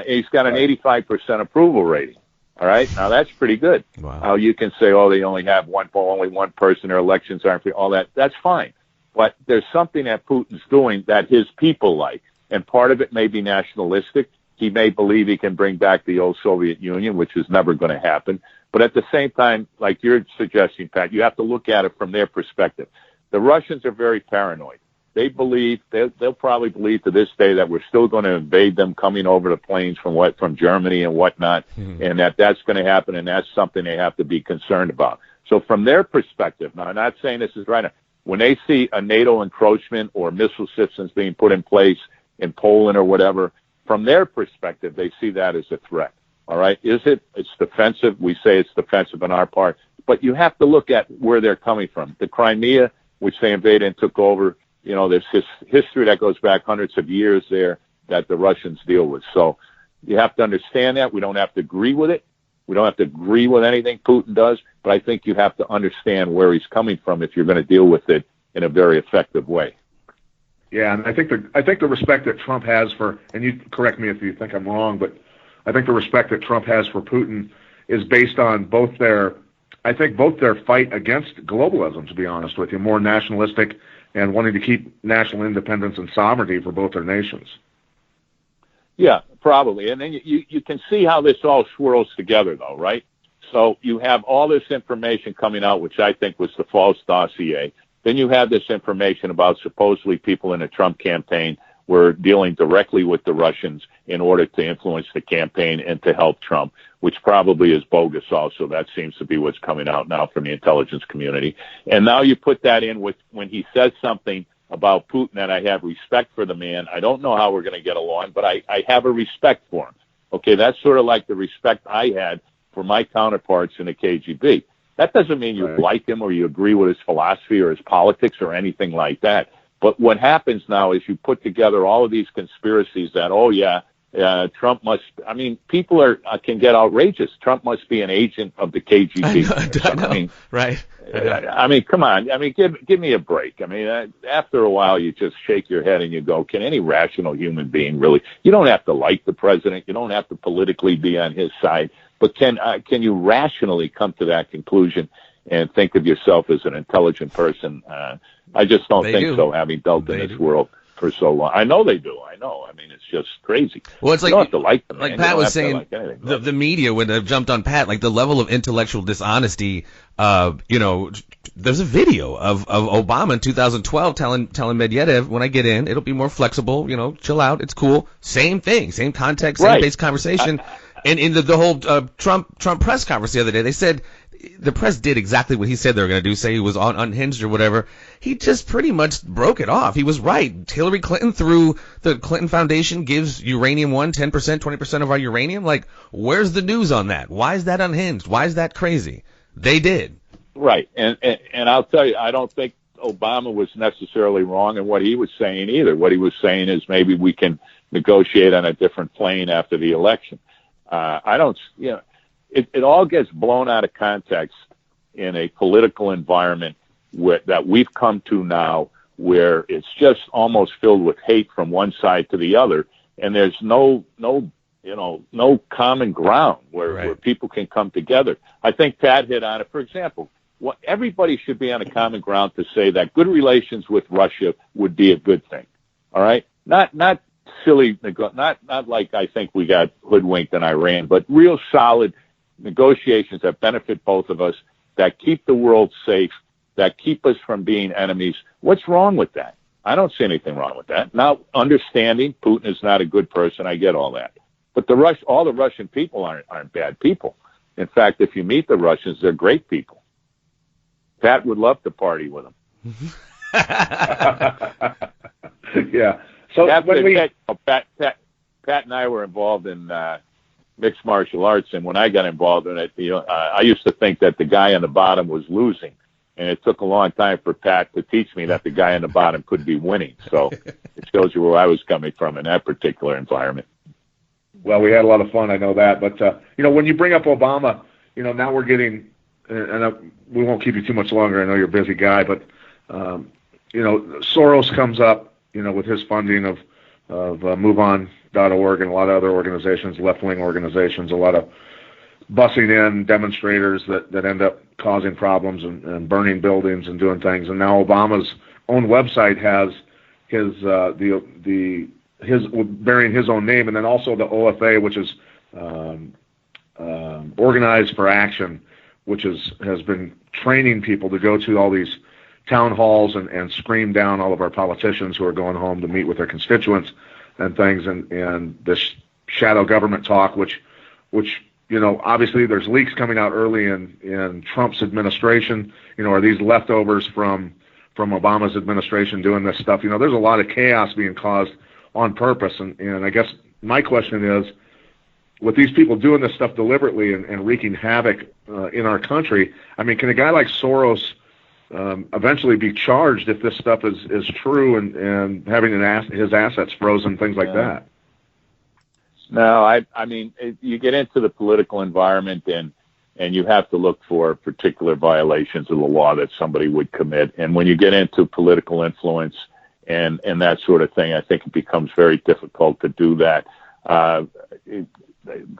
He's got an 85% approval rating. All right, now that's pretty good. Wow. You can say, they only have only one person, their elections aren't free, all that. That's fine. But there's something that Putin's doing that his people like, and part of it may be nationalistic. He may believe he can bring back the old Soviet Union, which is never going to happen. But at the same time, like you're suggesting, Pat, you have to look at it from their perspective. The Russians are very paranoid. They believe, they'll probably believe to this day that we're still going to invade them coming over the plains from Germany and whatnot, and that's going to happen, and that's something they have to be concerned about. So from their perspective, now I'm not saying this is right, when they see a NATO encroachment or missile systems being put in place in Poland or whatever, from their perspective, they see that as a threat. All right? It's defensive. We say it's defensive on our part. But you have to look at where they're coming from. The Crimea, which they invaded and took over, there's history that goes back hundreds of years there that the Russians deal with. So you have to understand that. We don't have to agree with it. We don't have to agree with anything Putin does. But I think you have to understand where he's coming from if you're going to deal with it in a very effective way. Yeah, and I think the respect that Trump has for, and you correct me if you think I'm wrong, but I think the respect that Trump has for Putin is based on both their fight against globalism, to be honest with you, more nationalistic and wanting to keep national independence and sovereignty for both their nations. Yeah, probably. And then you can see how this all swirls together, though, right? So you have all this information coming out, which I think was the false dossier. Then you have this information about supposedly people in the Trump campaign were dealing directly with the Russians in order to influence the campaign and to help Trump, which probably is bogus also. That seems to be what's coming out now from the intelligence community. And now you put that in with when he says something about Putin, and I have respect for the man. I don't know how we're going to get along, but I have a respect for him. Okay, that's sort of like the respect I had for my counterparts in the KGB. That doesn't mean you like him or you agree with his philosophy or his politics or anything like that. But what happens now is you put together all of these conspiracies that, Trump must, people can get outrageous. Trump must be an agent of the KGB. I know. Right. Come on. Give me a break. After a while, you just shake your head and you go, can any rational human being really? You don't have to like the president. You don't have to politically be on his side. But can you rationally come to that conclusion and think of yourself as an intelligent person? I just don't think so, having dealt in this world for so long. I know they do. It's just crazy. Well, it's like, you don't have to like them. Like Pat was saying, the media would have jumped on Pat, like the level of intellectual dishonesty. There's a video of Obama in 2012 telling Medvedev, when I get in, it'll be more flexible, chill out, it's cool. Same thing, same context, same base conversation. And in the whole Trump press conference the other day, they said the press did exactly what he said they were going to do, say he was unhinged or whatever. He just pretty much broke it off. He was right. Hillary Clinton, through the Clinton Foundation, gives uranium 10%, 20% of our uranium. Like, where's the news on that? Why is that unhinged? Why is that crazy? They did. Right. And I'll tell you, I don't think Obama was necessarily wrong in what he was saying either. What he was saying is maybe we can negotiate on a different plane after the election. It all gets blown out of context in a political environment that we've come to now, where it's just almost filled with hate from one side to the other, and there's no common ground where people can come together. I think Pat hit on it. For example, everybody should be on a common ground to say that good relations with Russia would be a good thing. All right, not silly, not like I think we got hoodwinked in Iran, but real solid negotiations that benefit both of us, that keep the world safe, that keep us from being enemies. What's wrong with that? I don't see anything wrong with that. Now, understanding Putin is not a good person, I get all that. But all the Russian people aren't bad people. In fact, if you meet the Russians, they're great people. Pat would love to party with them. Yeah. So Pat and I were involved in mixed martial arts, and when I got involved in it, I used to think that the guy on the bottom was losing, and it took a long time for Pat to teach me that the guy on the bottom could be winning. So it shows you where I was coming from in that particular environment. Well, we had a lot of fun, I know that. But, when you bring up Obama, now we're getting, and we won't keep you too much longer. I know you're a busy guy, but, Soros comes up, with his funding of MoveOn.org and a lot of other organizations, left-wing organizations, a lot of bussing in demonstrators that end up causing problems and burning buildings and doing things. And now Obama's own website has his bearing his own name, and then also the OFA, which is Organized for Action, which has been training people to go to all these town halls and scream down all of our politicians who are going home to meet with their constituents and things, and this shadow government talk, which obviously there's leaks coming out early in Trump's administration. Are these leftovers from Obama's administration doing this stuff? There's a lot of chaos being caused on purpose, and I guess my question is, with these people doing this stuff deliberately and wreaking havoc in our country, I mean, can a guy like Soros eventually be charged if this stuff is true and having his assets frozen, things like that? No, I mean, you get into the political environment and you have to look for particular violations of the law that somebody would commit. And when you get into political influence and that sort of thing, I think it becomes very difficult to do that.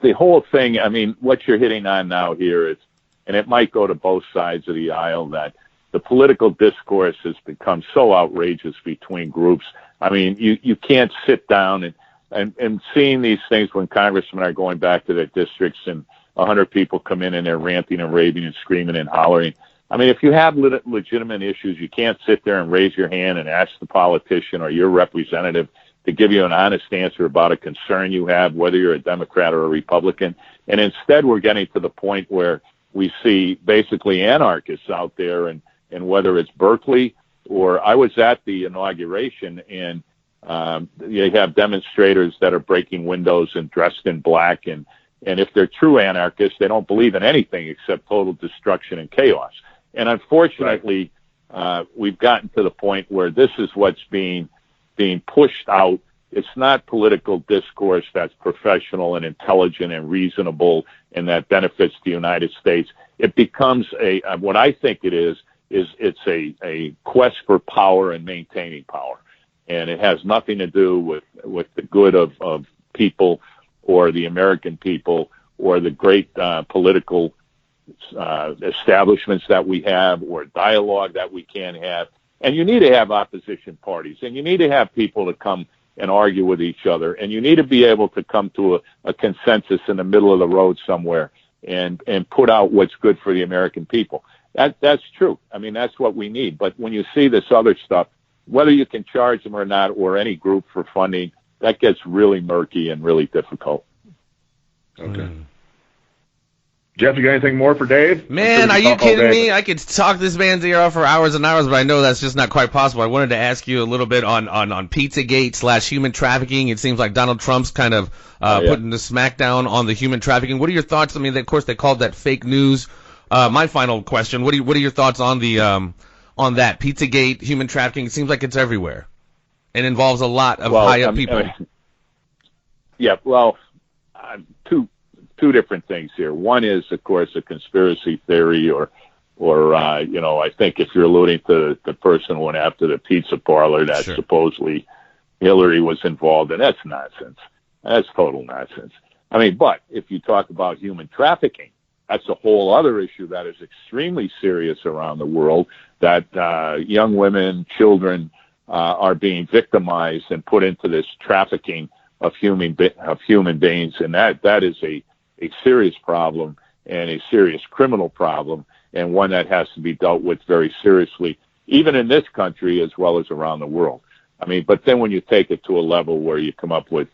The whole thing, I mean, what you're hitting on now here is, and it might go to both sides of the aisle, that the political discourse has become so outrageous between groups. I mean, you can't sit down and seeing these things when congressmen are going back to their districts and 100 people come in and they're ranting and raving and screaming and hollering. I mean, if you have legitimate issues, you can't sit there and raise your hand and ask the politician or your representative to give you an honest answer about a concern you have, whether you're a Democrat or a Republican. And instead, we're getting to the point where we see basically anarchists out there, and whether it's Berkeley or I was at the inauguration, and you have demonstrators that are breaking windows and dressed in black, and if they're true anarchists, they don't believe in anything except total destruction and chaos. And unfortunately, we've gotten to the point where this is what's being pushed out. It's not political discourse that's professional and intelligent and reasonable and that benefits the United States. It becomes what I think it is it's a quest for power and maintaining power. And it has nothing to do with the good of people or the American people or the great political establishments that we have or dialogue that we can have. And you need to have opposition parties, and you need to have people to come and argue with each other, and you need to be able to come to a consensus in the middle of the road somewhere and put out what's good for the American people. That's true. I mean, that's what we need. But when you see this other stuff, whether you can charge them or not, or any group for funding, that gets really murky and really difficult. Okay. Jeff, you got anything more for Dave? Man, are you kidding me? I could talk this man's ear off for hours and hours, but I know that's just not quite possible. I wanted to ask you a little bit on Pizzagate / human trafficking. It seems like Donald Trump's kind of putting the smackdown on the human trafficking. What are your thoughts? I mean, of course, they called that fake news. My final question: What are your thoughts on the on that Pizzagate, human trafficking? It seems like it's everywhere. It involves a lot of high-up people. Two different things here. One is, of course, a conspiracy theory or I think if you're alluding to the person who went after the pizza parlor that Sure. supposedly Hillary was involved in, that's nonsense. That's total nonsense. I mean, but if you talk about human trafficking, that's a whole other issue that is extremely serious around the world, that young women, children are being victimized and put into this trafficking of human beings, and that is a serious problem and a serious criminal problem, and one that has to be dealt with very seriously, even in this country as well as around the world. I mean, but then when you take it to a level where you come up with,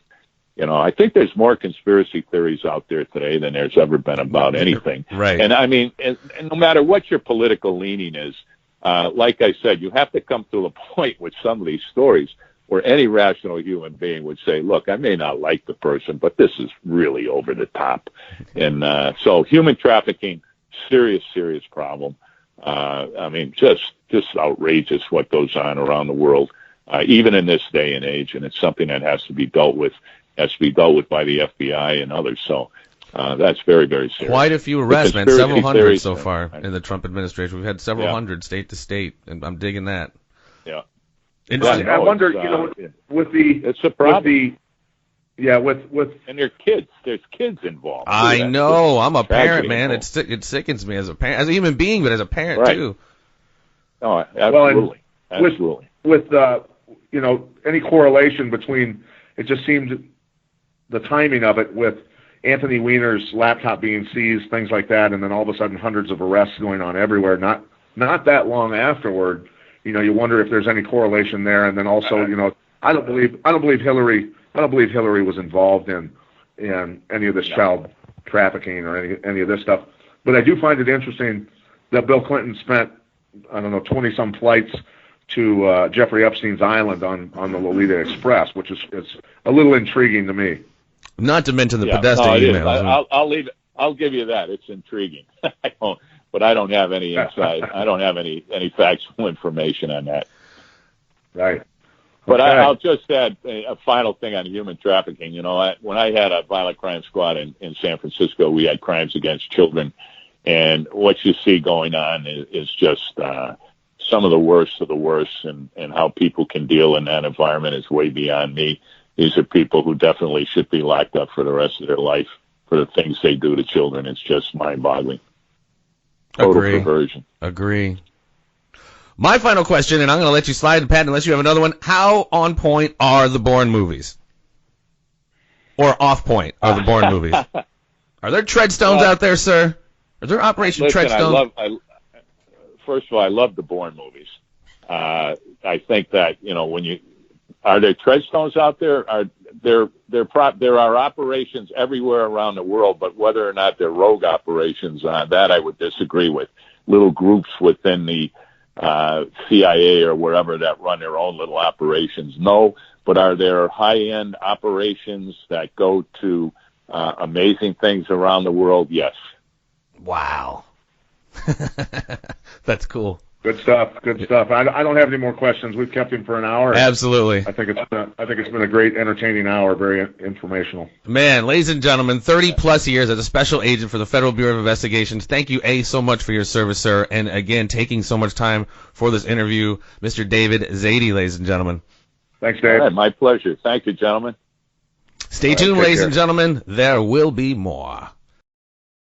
I think there's more conspiracy theories out there today than there's ever been about anything. Right. And I mean, and no matter what your political leaning is, like I said, you have to come to a point with some of these stories where any rational human being would say, look, I may not like the person, but this is really over the top. And so human trafficking, serious problem. I mean, just outrageous what goes on around the world, even in this day and age. And it's something that has to be dealt with by the FBI and others. So that's very, very serious. Quite a few arrests, man. Conspiracy Several hundred theories, so far in the Trump administration. We've had several hundred state to state, and I'm digging that. Yeah. Interesting. I wonder, with the it's a problem. With and there's kids involved. I know. I'm a parent, man. Involved. It sickens me as a parent, as a human being, but as a parent Right. too. No, absolutely. Absolutely. With any correlation between, it just seemed the timing of it with Anthony Weiner's laptop being seized, things like that, and then all of a sudden hundreds of arrests going on everywhere. Not that long afterward, you wonder if there's any correlation there. And then also, I don't believe Hillary was involved in any of this child trafficking or any of this stuff. But I do find it interesting that Bill Clinton spent, 20-some flights to Jeffrey Epstein's island on the Lolita Express, which is a little intriguing to me. Not to mention the Yeah, Podesta no, it is. emails. I'll leave it. I'll give you that. It's intriguing. But I don't have any insight. I don't have any factual information on that. Right. But Okay. I'll just add a final thing on human trafficking. When I had a violent crime squad in San Francisco, we had crimes against children. And what you see going on is just some of the worst of the worst, and how people can deal in that environment is way beyond me. These are people who definitely should be locked up for the rest of their life for the things they do to children. It's just mind-boggling. Total perversion. Agree. My final question, and I'm going to let you slide, Pat, unless you have another one. How on point are the Bourne movies? Or off point are the Bourne movies? Are there treadstones out there, sir? Are there Operation Treadstone? First of all, I love the Bourne movies. I think that, are there treadstones out there? There are operations everywhere around the world, but whether or not they're rogue operations, that I would disagree with. Little groups within the CIA or wherever that run their own little operations, no. But are there high-end operations that go to amazing things around the world? Yes. Wow. That's cool. Good stuff. I don't have any more questions. We've kept him for an hour. Absolutely. I think it's been a great, entertaining hour. Very informational. Man, ladies and gentlemen, 30-plus years as a special agent for the Federal Bureau of Investigations. Thank you, so much for your service, sir. And again, taking so much time for this interview, Mr. David Szady, ladies and gentlemen. Thanks, Dave. All right, my pleasure. Thank you, gentlemen. Stay tuned, ladies and gentlemen. There will be more.